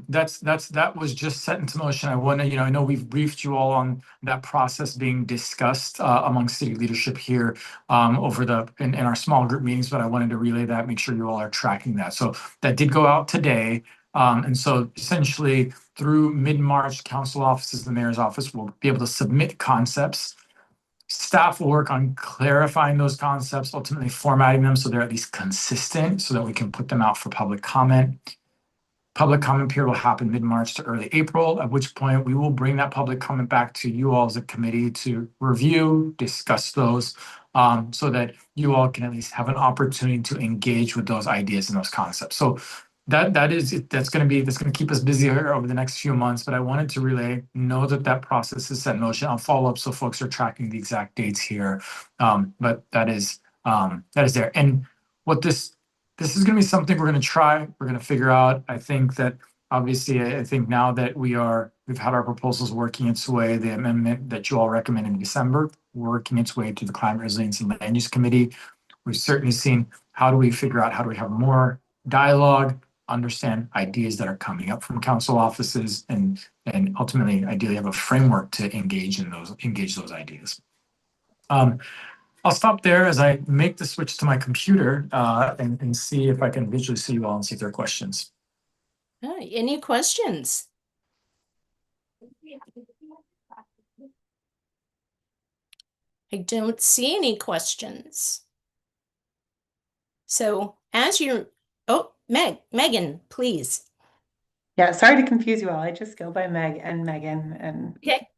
that was just set into motion. I want to, I know we've briefed you all on that process being discussed among city leadership here over in our small group meetings, but I wanted to relay that, make sure you all are tracking that. So that did go out today. And so essentially through mid-March, council offices, the mayor's office will be able to submit concepts. Staff will work on clarifying those concepts, ultimately formatting them so they're at least consistent so that we can put them out for public comment. Public comment period will happen mid-March to early April, at which point we will bring that public comment back to you all as a committee to review, discuss those, so that you all can at least have an opportunity to engage with those ideas and those concepts. So that's going to keep us busy here over the next few months, but I wanted to relay, know that process is set in motion. I'll follow up so folks are tracking the exact dates here. But that is there. And what this is going to be something we're going to try, we're going to figure out. I think that obviously, I think now that we've had our proposals working its way, the amendment that you all recommended in December, working its way to the Climate Resilience and Land Use Committee. We've certainly seen how do we have more dialogue, understand ideas that are coming up from council offices, and ultimately, ideally, have a framework to engage those ideas. I'll stop there as I make the switch to my computer and see if I can visually see you all and see if there are questions. Any questions? I don't see any questions. So Megan, please. Yeah, sorry to confuse you all. I just go by Meg and Megan, and Okay.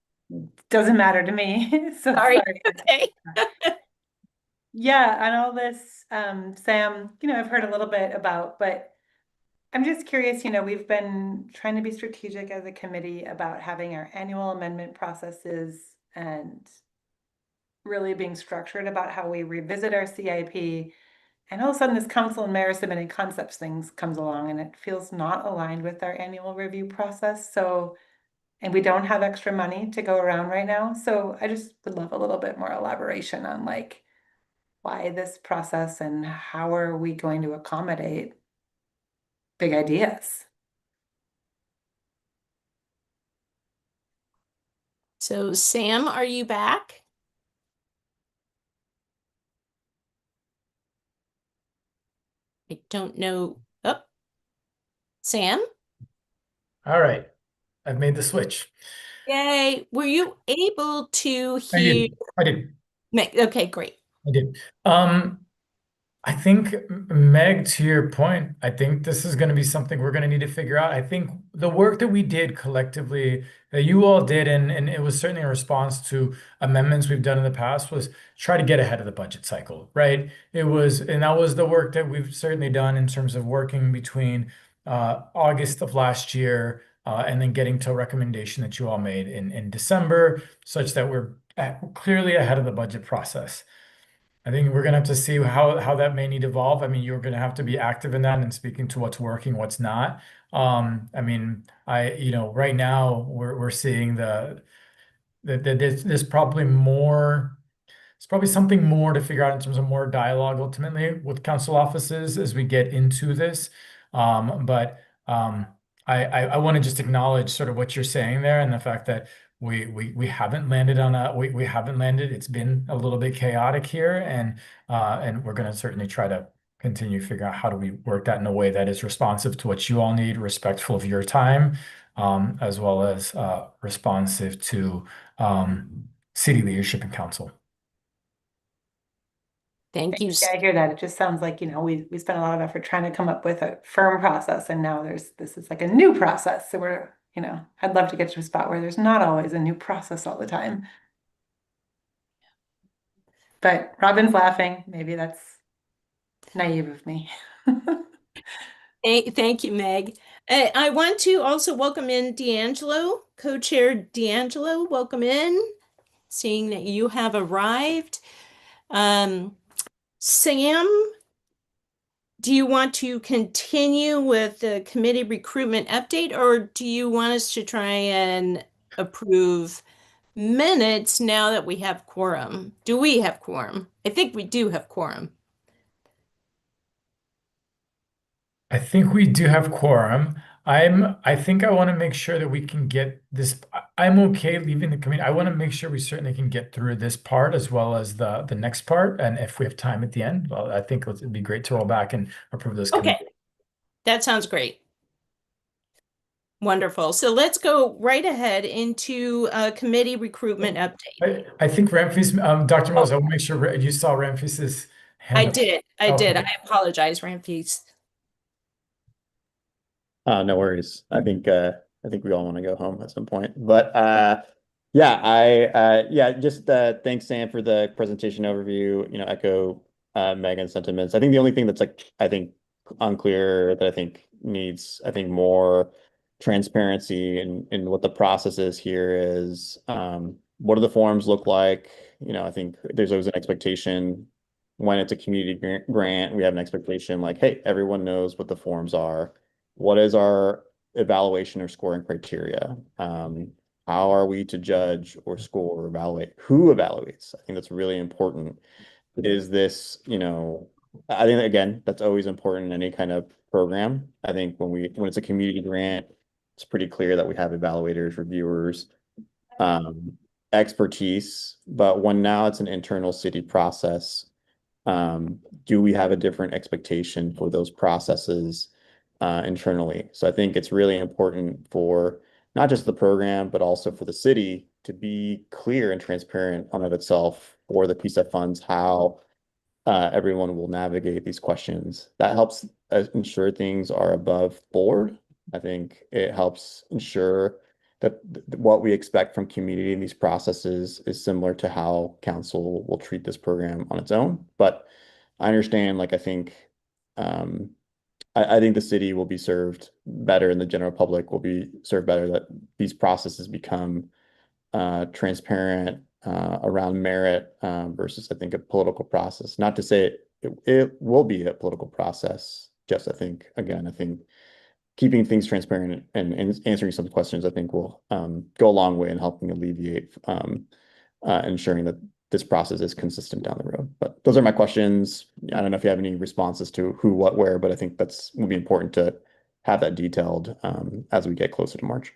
doesn't matter to me. So Sorry. Okay. Yeah, and all this, Sam, I've heard a little bit about, but I'm just curious, we've been trying to be strategic as a committee about having our annual amendment processes and really being structured about how we revisit our CIP. And all of a sudden this council and mayor submitting concepts things comes along and it feels not aligned with our annual review process. So, and we don't have extra money to go around right now. So I just would love a little bit more elaboration on why this process and how are we going to accommodate big ideas? So Sam, are you back? I don't know. Oh, Sam? All right, I've made the switch. Yay. Were you able to hear? I did. Okay, great. I did. I think, Meg, to your point, I think this is going to be something we're going to need to figure out. I think the work that we did collectively, that you all did, and it was certainly a response to amendments we've done in the past, was try to get ahead of the budget cycle, right? And that was the work that we've certainly done in terms of working between August of last year, and then getting to a recommendation that you all made in December, such that we're clearly ahead of the budget process. I think we're gonna have to see how that may need to evolve. I mean, you're gonna have to be active in that and speaking to what's working, what's not. I mean, right now we're seeing that there's probably more. It's probably something more to figure out in terms of more dialogue ultimately with council offices as we get into this. But I want to just acknowledge sort of what you're saying there and the fact that we haven't landed on we haven't landed. It's been a little bit chaotic here, and we're going to certainly try to continue to figure out how do we work that in a way that is responsive to what you all need, respectful of your time, as well as responsive to city leadership and council. Thank you. Yeah, I hear that. It just sounds like, we spent a lot of effort trying to come up with a firm process, and now this is like a new process. So we're, I'd love to get to a spot where there's not always a new process all the time. But Robin's laughing. Maybe that's naive of me. Thank you, Meg. I want to also welcome in D'Angelo, Co-Chair D'Angelo. Welcome in, seeing that you have arrived. Sam, do you want to continue with the committee recruitment update, or do you want us to try and approve minutes now that we have quorum? Do we have quorum? I think we do have quorum. I think we do have quorum. I think I want to make sure that we can get this. I'm okay leaving the committee. I want to make sure we certainly can get through this part as well as the next part. And if we have time at the end, well, I think it'd be great to roll back and approve those. Okay, that sounds great. Wonderful. So let's go right ahead into committee recruitment update. I think Ramphis, Dr. Mills, I will make sure you saw Ramphis' hand up. I did. I apologize, Ramphis. No worries. I think we all want to go home at some point. But just thanks, Sam, for the presentation overview. Echo Megan's sentiments. I think the only thing that's I think unclear that I think needs more transparency in what the process is here is what do the forms look like? I think there's always an expectation when it's a community grant, we have an expectation like, hey, everyone knows what the forms are. What is our evaluation or scoring criteria? How are we to judge or score or evaluate? Who evaluates? I think that's really important. Is this, I think, again, that's always important in any kind of program. I think when it's a community grant, it's pretty clear that we have evaluators, reviewers, expertise. But when now it's an internal city process, do we have a different expectation for those processes internally? So I think it's really important for not just the program, but also for the city to be clear and transparent on it itself for the PCEF funds, how everyone will navigate these questions. That helps ensure things are above board. I think it helps ensure that what we expect from community in these processes is similar to how council will treat this program on its own. But I understand, I think I think the city will be served better and the general public will be served better that these processes become transparent around merit versus, I think, a political process. Not to say it will be a political process, just I think keeping things transparent and answering some questions, I think will go a long way in helping alleviate ensuring that this process is consistent down the road. But those are my questions. I don't know if you have any responses to who, what, where, but I think will be important to have that detailed as we get closer to March.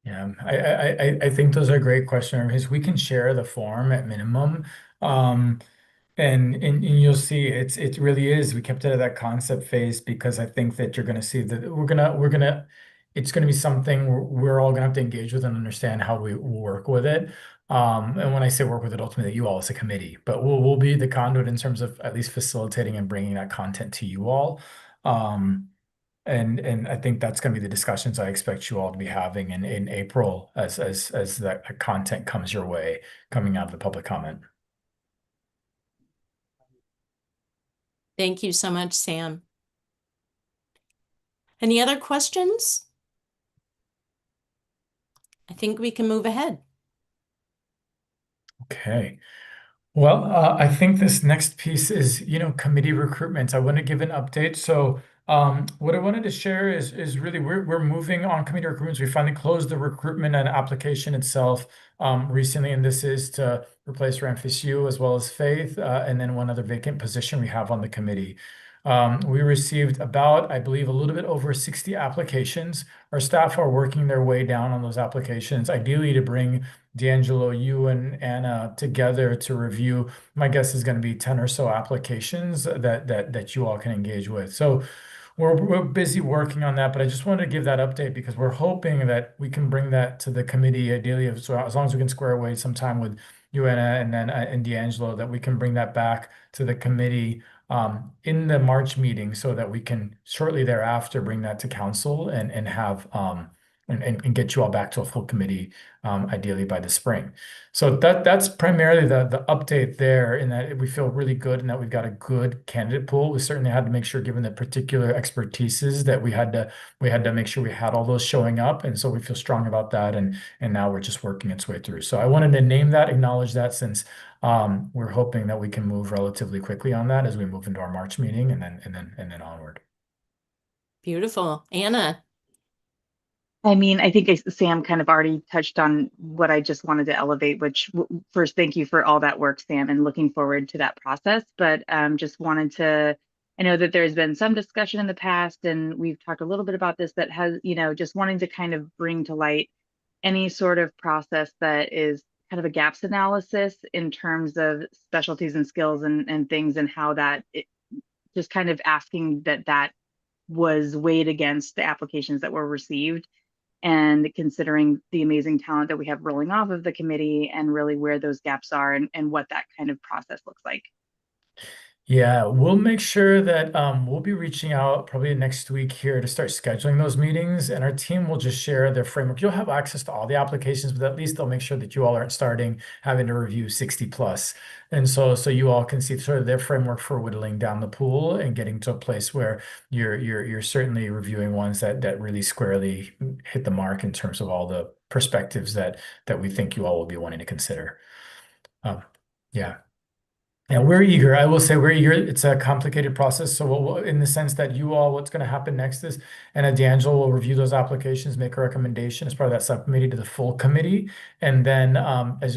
Yeah, I think those are great questions because we can share the form at minimum. And you'll see it really is. We kept it at that concept phase because I think that you're going to see that it's going to be something we're all going to have to engage with and understand how we work with it. And when I say work with it, ultimately you all as a committee, but we'll be the conduit in terms of at least facilitating and bringing that content to you all. And I think that's going to be the discussions I expect you all to be having in April as that content comes your way, coming out of the public comment. Thank you so much, Sam. Any other questions? I think we can move ahead. Okay. Well, I think this next piece is, committee recruitment. I want to give an update. So, what I wanted to share is really we're moving on committee recruitments. We finally closed the recruitment and application itself recently, and this is to replace Ramphis Yu as well as Faith, and then one other vacant position we have on the committee. We received about, I believe, a little bit over 60 applications. Our staff are working their way down on those applications, ideally to bring D'Angelo, you and Anna together to review. My guess is going to be 10 or so applications that you all can engage with. So we're busy working on that, but I just wanted to give that update because we're hoping that we can bring that to the committee, ideally, so as long as we can square away some time with you, Anna, and then and D'Angelo, that we can bring that back to the committee in the March meeting so that we can shortly thereafter bring that to council and have and get you all back to a full committee, ideally by the spring. So that's primarily the update there, in that we feel really good and that we've got a good candidate pool. We certainly had to make sure, given the particular expertises, that we had to make sure we had all those showing up, and so we feel strong about that. And now we're just working its way through. So I wanted to name that, acknowledge that, since we're hoping that we can move relatively quickly on that as we move into our March meeting and then onward. Beautiful. Anna. I mean, I think Sam kind of already touched on what I just wanted to elevate, which first, thank you for all that work, Sam, and looking forward to that process. But just wanted to, I know that there's been some discussion in the past, and we've talked a little bit about this, that has, just wanting to kind of bring to light any sort of process that is kind of a gaps analysis in terms of specialties and skills and things, and how that just kind of asking that was weighed against the applications that were received, and considering the amazing talent that we have rolling off of the committee, and really where those gaps are, and what that kind of process looks like. Yeah, we'll make sure that we'll be reaching out probably next week here to start scheduling those meetings, and our team will just share their framework. You'll have access to all the applications, but at least they'll make sure that you all aren't starting having to review 60 plus. And so you all can see sort of their framework for whittling down the pool and getting to a place where you're certainly reviewing ones that really squarely hit the mark in terms of all the perspectives that we think you all will be wanting to consider. Yeah. And we're eager. I will say we're eager. It's a complicated process. So in the sense that you all, what's going to happen next is, and D'Angelo will review those applications, make a recommendation as part of that subcommittee to the full committee. And then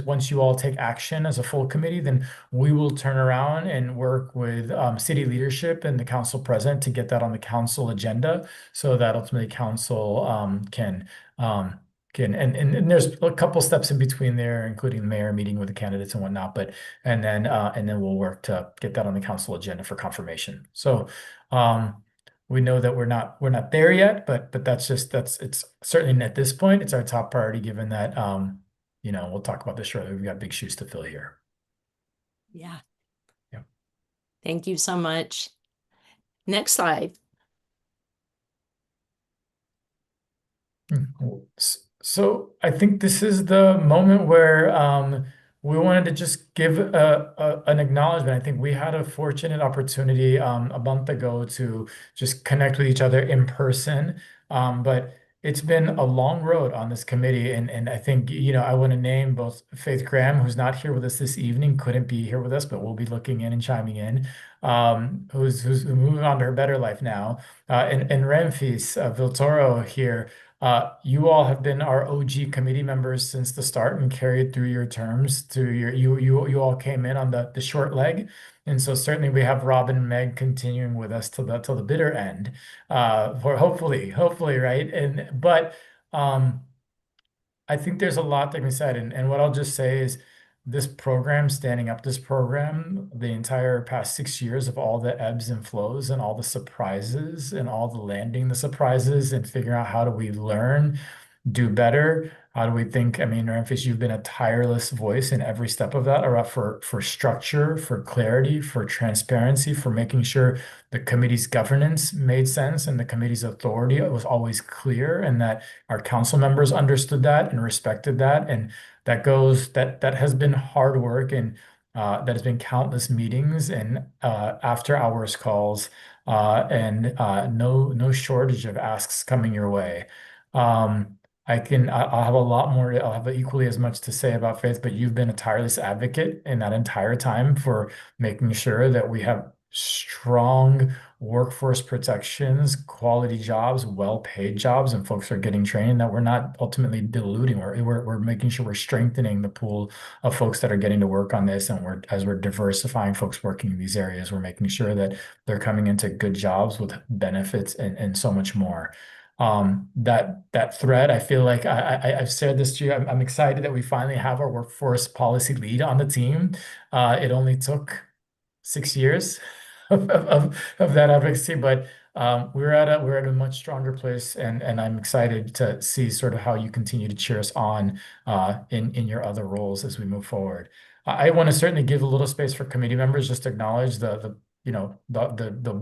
once you all take action as a full committee, then we will turn around and work with city leadership and the council president to get that on the council agenda, so that ultimately council and there's a couple steps in between there, including the mayor meeting with the candidates and whatnot, but and then we'll work to get that on the council agenda for confirmation. So we know that we're not there yet, but it's certainly at this point it's our top priority, given that we'll talk about this shortly. We've got big shoes to fill here. Yeah. Yeah. Thank you so much. Next slide. So I think this is the moment where we wanted to just give an acknowledgement. I think we had a fortunate opportunity a month ago to just connect with each other in person, but it's been a long road on this committee, and I think I want to name both Faith Graham, who's not here with us this evening, couldn't be here with us, but will be looking in and chiming in, who's moving on to her better life now, and Ramphis Viltoro here. You all have been our OG committee members since the start and carried through your terms to you all came in on the short leg. And so certainly we have Robin and Meg continuing with us till the bitter end, for hopefully, right? But I think there's a lot that can be said. And what I'll just say is, this program, standing up this program, the entire past 6 years of all the ebbs and flows and all the surprises and all the landing the surprises and figuring out how do we learn, do better, how do we think? I mean, Ramphis, you've been a tireless voice in every step of that, or for structure, for clarity, for transparency, for making sure the committee's governance made sense and the committee's authority was always clear, and that our council members understood that and respected that. And that has been hard work, and that has been countless meetings and after hours calls and no shortage of asks coming your way. I'll have a lot more, I'll have equally as much to say about Faith, but you've been a tireless advocate in that entire time for making sure that we have strong workforce protections, quality jobs, well-paid jobs, and folks are getting trained, that we're not ultimately diluting. We're making sure we're strengthening the pool of folks that are getting to work on this, and as we're diversifying folks working in these areas, we're making sure that they're coming into good jobs with benefits and so much more. That thread, I feel like I've said this to you. I'm excited that we finally have our workforce policy lead on the team. It only took 6 years of that advocacy, but we're at a much stronger place, and I'm excited to see sort of how you continue to cheer us on in your other roles as we move forward. I want to certainly give a little space for committee members, just to acknowledge the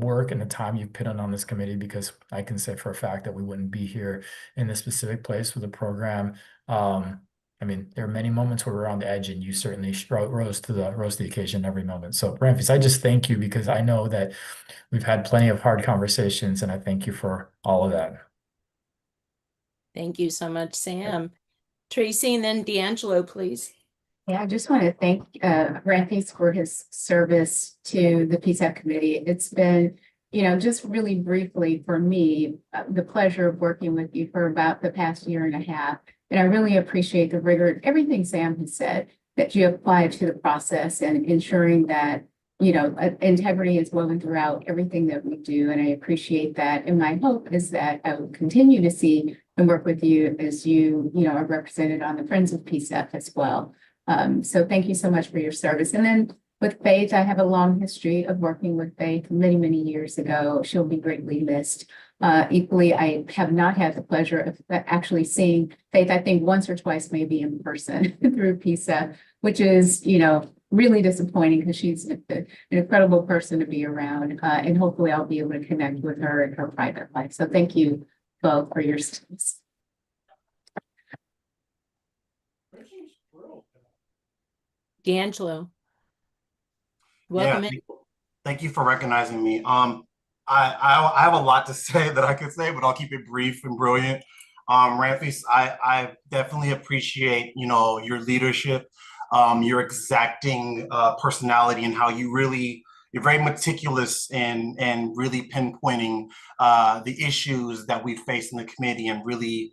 work and the time you've put in on this committee, because I can say for a fact that we wouldn't be here in this specific place with the program. I mean, there are many moments where we're on the edge, and you certainly rose to the occasion every moment. So, Ramphis, I just thank you, because I know that we've had plenty of hard conversations, and I thank you for all of that. Thank you so much, Sam. Tracy, and then D'Angelo, please. Yeah, I just want to thank Ramphis for his service to the PCEF committee. It's been, just really briefly for me, the pleasure of working with you for about the past year and a half. And I really appreciate the rigor, everything Sam has said, that you apply to the process, and ensuring that, integrity is woven throughout everything that we do. And I appreciate that. And my hope is that I will continue to see and work with you as you, are represented on the Friends of PCEF as well. So thank you so much for your service. And then with Faith, I have a long history of working with Faith many, many years ago. She'll be greatly missed. Equally, I have not had the pleasure of actually seeing Faith, I think once or twice, maybe in person through PCEF, which is, really disappointing, because she's an incredible person to be around. And hopefully I'll be able to connect with her in her private life. So thank you both for your service. D'Angelo. Welcome in. Thank you for recognizing me. I have a lot to say that I could say, but I'll keep it brief and brilliant. Ramphis, I definitely appreciate, your leadership, your exacting personality, and how you're very meticulous and really pinpointing the issues that we face in the committee, and really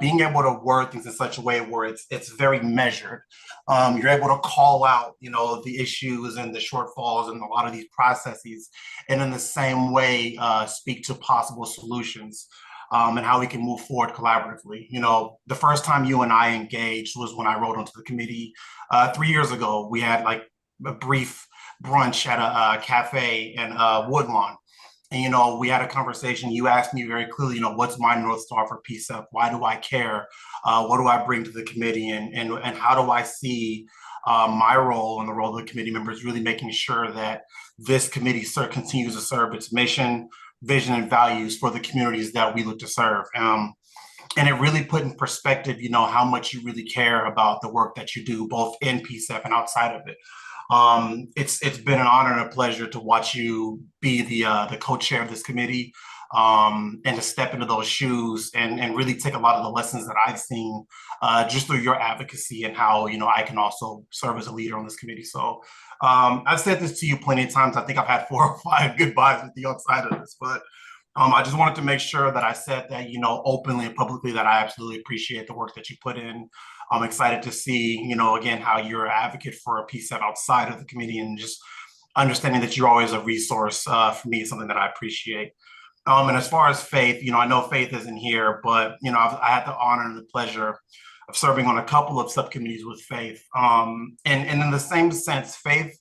being able to word things in such a way where it's very measured. You're able to call out, the issues and the shortfalls and a lot of these processes, and in the same way speak to possible solutions and how we can move forward collaboratively. The first time you and I engaged was when I wrote onto the committee 3 years ago. We had like a brief brunch at a cafe in Woodlawn. And, we had a conversation. You asked me very clearly, what's my North Star for PCEF? Why do I care? What do I bring to the committee? And how do I see my role and the role of the committee members really making sure that this committee continues to serve its mission, vision, and values for the communities that we look to serve. And it really put in perspective, how much you really care about the work that you do, both in PCEF and outside of it. It's been an honor and a pleasure to watch you be the co-chair of this committee, and to step into those shoes and really take a lot of the lessons that I've seen just through your advocacy, and how I can also serve as a leader on this committee. So I've said this to you plenty of times. I think I've had 4 or 5 goodbyes with you outside of this, but I just wanted to make sure that I said that, openly and publicly, that I absolutely appreciate the work that you put in. I'm excited to see, again, how you're an advocate for a PCEF outside of the committee, and just understanding that you're always a resource for me is something that I appreciate. And as far as Faith, I know Faith isn't here, but, I had the honor and the pleasure of serving on a couple of subcommittees with Faith. And in the same sense, Faith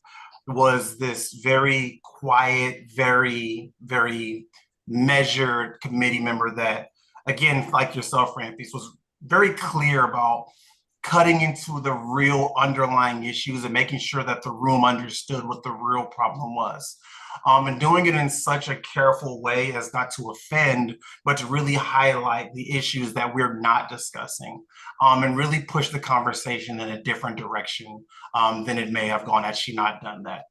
was this very quiet, very, very measured committee member that, again, like yourself, Ramphis, was very clear about cutting into the real underlying issues and making sure that the room understood what the real problem was. And doing it in such a careful way as not to offend, but to really highlight the issues that we're not discussing, and really push the conversation in a different direction than it may have gone had she not done that.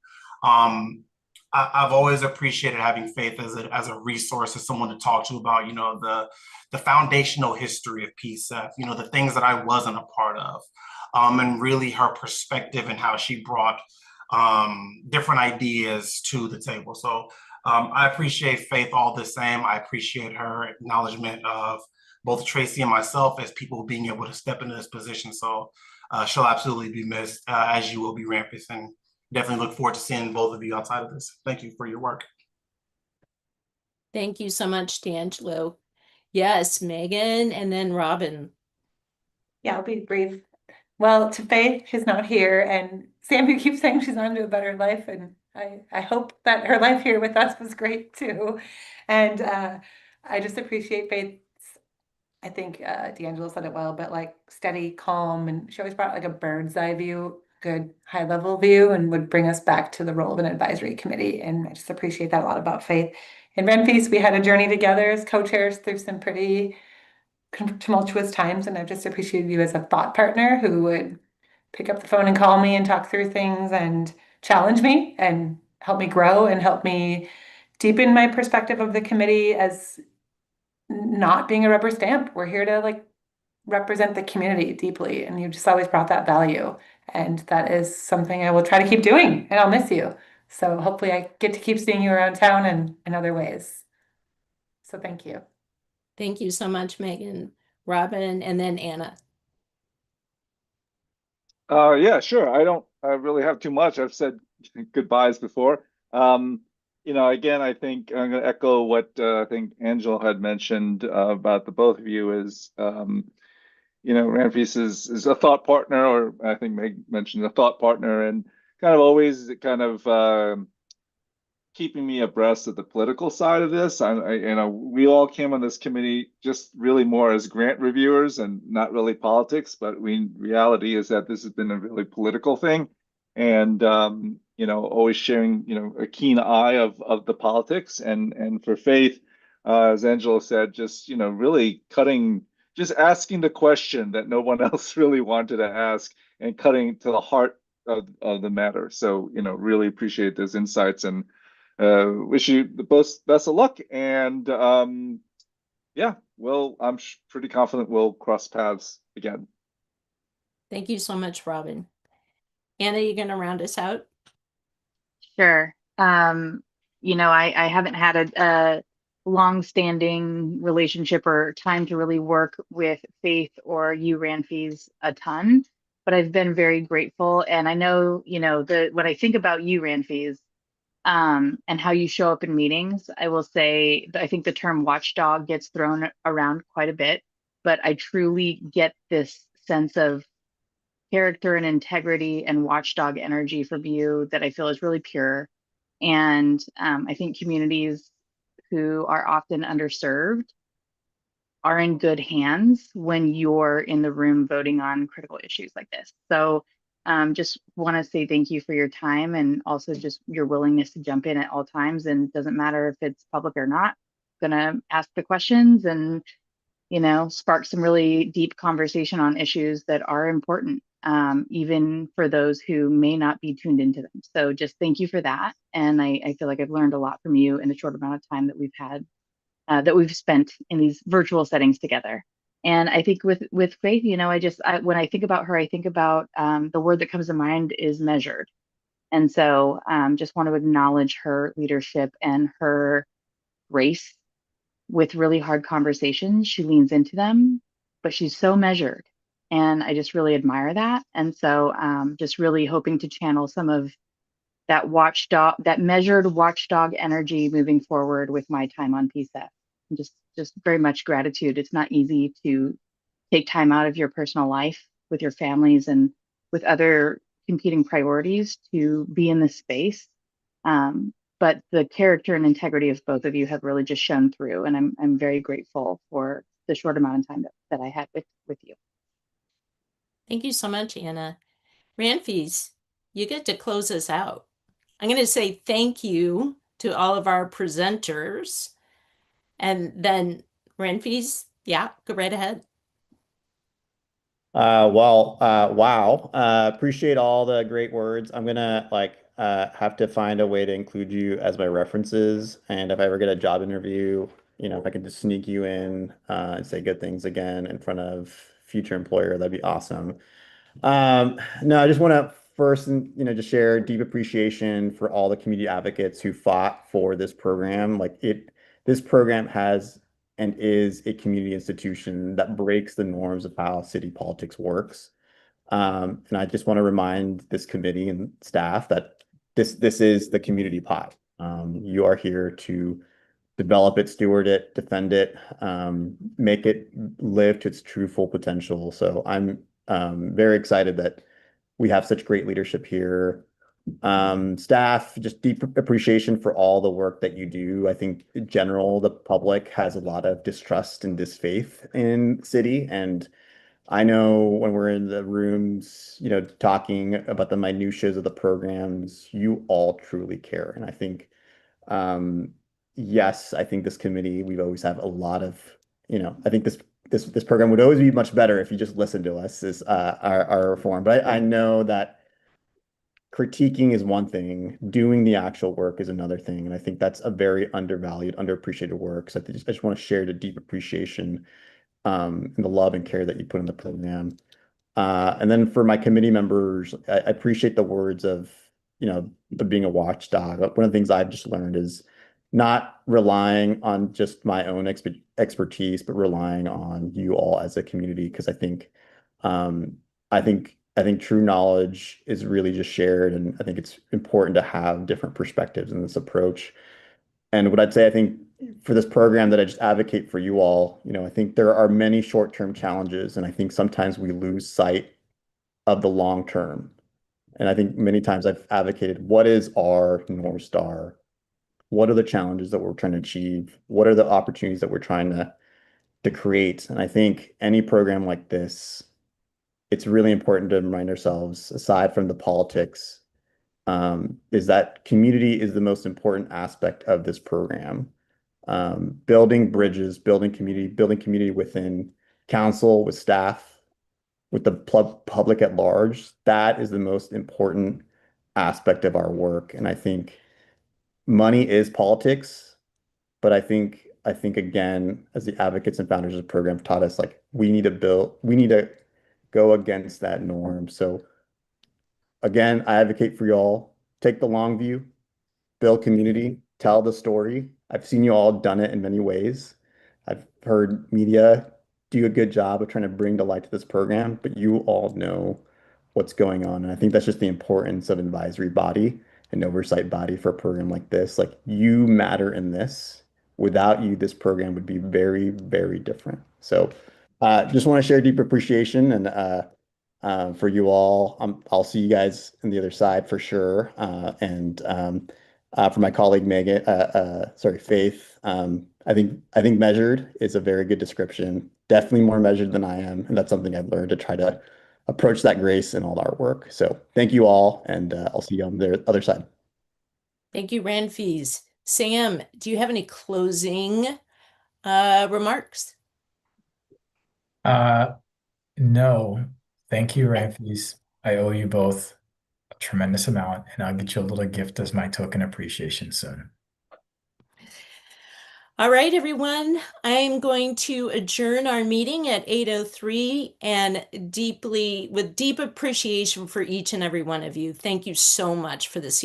I've always appreciated having Faith as a resource, as someone to talk to about, the foundational history of PCEF, the things that I wasn't a part of, and really her perspective and how she brought different ideas to the table. So I appreciate Faith all the same. I appreciate her acknowledgement of both Tracy and myself as people being able to step into this position. So she'll absolutely be missed, as you will be, Rampus, and definitely look forward to seeing both of you outside of this. Thank you for your work. Thank you so much, D'Angelo. Yes, Megan, and then Robin. Yeah, I'll be brief. Well, to Faith, she's not here, and Sam, you keep saying she's on to a better life, and I hope that her life here with us was great too. And I just appreciate Faith's, I think D'Angelo said it well, but like steady, calm, and she always brought like a bird's eye view, good high level view, and would bring us back to the role of an advisory committee. And I just appreciate that a lot about Faith. In Renfeast, we had a journey together as co-chairs through some pretty tumultuous times, and I've just appreciated you as a thought partner who would pick up the phone and call me and talk through things and challenge me and help me grow and help me deepen my perspective of the committee as not being a rubber stamp. We're here to like represent the community deeply, and you just always brought that value, and that is something I will try to keep doing, and I'll miss you. So hopefully I get to keep seeing you around town and in other ways. So thank you. Thank you so much, Megan. Robin, and then Anna. Yeah, sure. I don't really have too much. I've said goodbyes before. Again, I think I'm going to echo what I think Angela had mentioned about the both of you is, Ramfis is a thought partner, or I think Meg mentioned a thought partner, and kind of always keeping me abreast of the political side of this. We all came on this committee just really more as grant reviewers and not really politics, but reality is that this has been a really political thing, and always sharing a keen eye of the politics, and for Faith, as Angela said, just really just asking the question that no one else really wanted to ask, and cutting to the heart of the matter. So really appreciate those insights, and wish you the best of luck. And yeah, well, I'm pretty confident we'll cross paths again. Thank you so much, Robin. Anna, you going to round us out? Sure. I haven't had a long-standing relationship or time to really work with Faith or you, Ranfis, a ton, but I've been very grateful. And I know, when I think about you, Ranfis, and how you show up in meetings, I will say I think the term watchdog gets thrown around quite a bit, but I truly get this sense of character and integrity and watchdog energy from you that I feel is really pure. And I think communities who are often underserved are in good hands when you're in the room voting on critical issues like this. So just want to say thank you for your time, and also just your willingness to jump in at all times. And it doesn't matter if it's public or not, gonna ask the questions and, spark some really deep conversation on issues that are important, even for those who may not be tuned into them. So just thank you for that. And I feel like I've learned a lot from you in the short amount of time that we've had, that we've spent in these virtual settings together. And I think with Faith, when I think about her, I think about the word that comes to mind is measured. And so just want to acknowledge her leadership and her grace with really hard conversations. She leans into them, but she's so measured. And I just really admire that. And so just really hoping to channel some of that measured watchdog energy moving forward with my time on PCEF. And just very much gratitude. It's not easy to take time out of your personal life with your families and with other competing priorities to be in this space. But the character and integrity of both of you have really just shown through, and I'm very grateful for the short amount of time that I had with you. Thank you so much, Anna. Ranfis, you get to close us out. I'm going to say thank you to all of our presenters, and then Ranfis, yeah, go right ahead. Wow. Appreciate all the great words. I'm gonna have to find a way to include you as my references. And if I ever get a job interview, if I could just sneak you in and say good things again in front of future employer, that'd be awesome. No, I just want to first, just share deep appreciation for all the community advocates who fought for this program. This program has and is a community institution that breaks the norms of how city politics works. And I just want to remind this committee and staff that this is the community pot. You are here to develop it, steward it, defend it, make it live to its true full potential. So I'm very excited that we have such great leadership here. Staff, just deep appreciation for all the work that you do. I think in general, the public has a lot of distrust and disfaith in city. And I know when we're in the rooms, talking about the minutiae of the programs, you all truly care. And I think, yes, I think this committee, we've always have a lot of, I think this program would always be much better if you just listened to us as our reform. But I know that critiquing is one thing, doing the actual work is another thing. And I think that's a very undervalued, underappreciated work. So I just want to share the deep appreciation and the love and care that you put in the program. And then for my committee members, I appreciate the words of, being a watchdog. One of the things I've just learned is not relying on just my own expertise, but relying on you all as a community. Because I think true knowledge is really just shared, and I think it's important to have different perspectives in this approach. And what I'd say, I think for this program that I just advocate for you all, I think there are many short-term challenges, and I think sometimes we lose sight of the long term. And I think many times I've advocated, what is our North Star? What are the challenges that we're trying to achieve? What are the opportunities that we're trying to create? And I think any program like this, it's really important to remind ourselves, aside from the politics, is that community is the most important aspect of this program. Building bridges, building community within council, with staff, with the public at large. That is the most important aspect of our work. And I think money is politics, but I think again, as the advocates and founders of the program taught us, we need to go against that norm. So again, I advocate for y'all, take the long view, build community, tell the story. I've seen you all done it in many ways. I've heard media do a good job of trying to bring to light to this program, but you all know what's going on. And I think that's just the importance of an advisory body, an oversight body for a program like this. You matter in this. Without you, this program would be very, very different. So just want to share deep appreciation and for you all. I'll see you guys on the other side for sure. And for my colleague Megan, Faith, I think measured is a very good description. Definitely more measured than I am, and that's something I've learned to try to approach that grace in all our work. So thank you all, and I'll see you on the other side. Thank you, Ranfis. Sam, do you have any closing remarks? No, thank you, Ramfis. I owe you both a tremendous amount, and I'll get you a little gift as my token appreciation soon. All right, everyone. I'm going to adjourn our meeting at 8:03 and with deep appreciation for each and every one of you. Thank you so much for this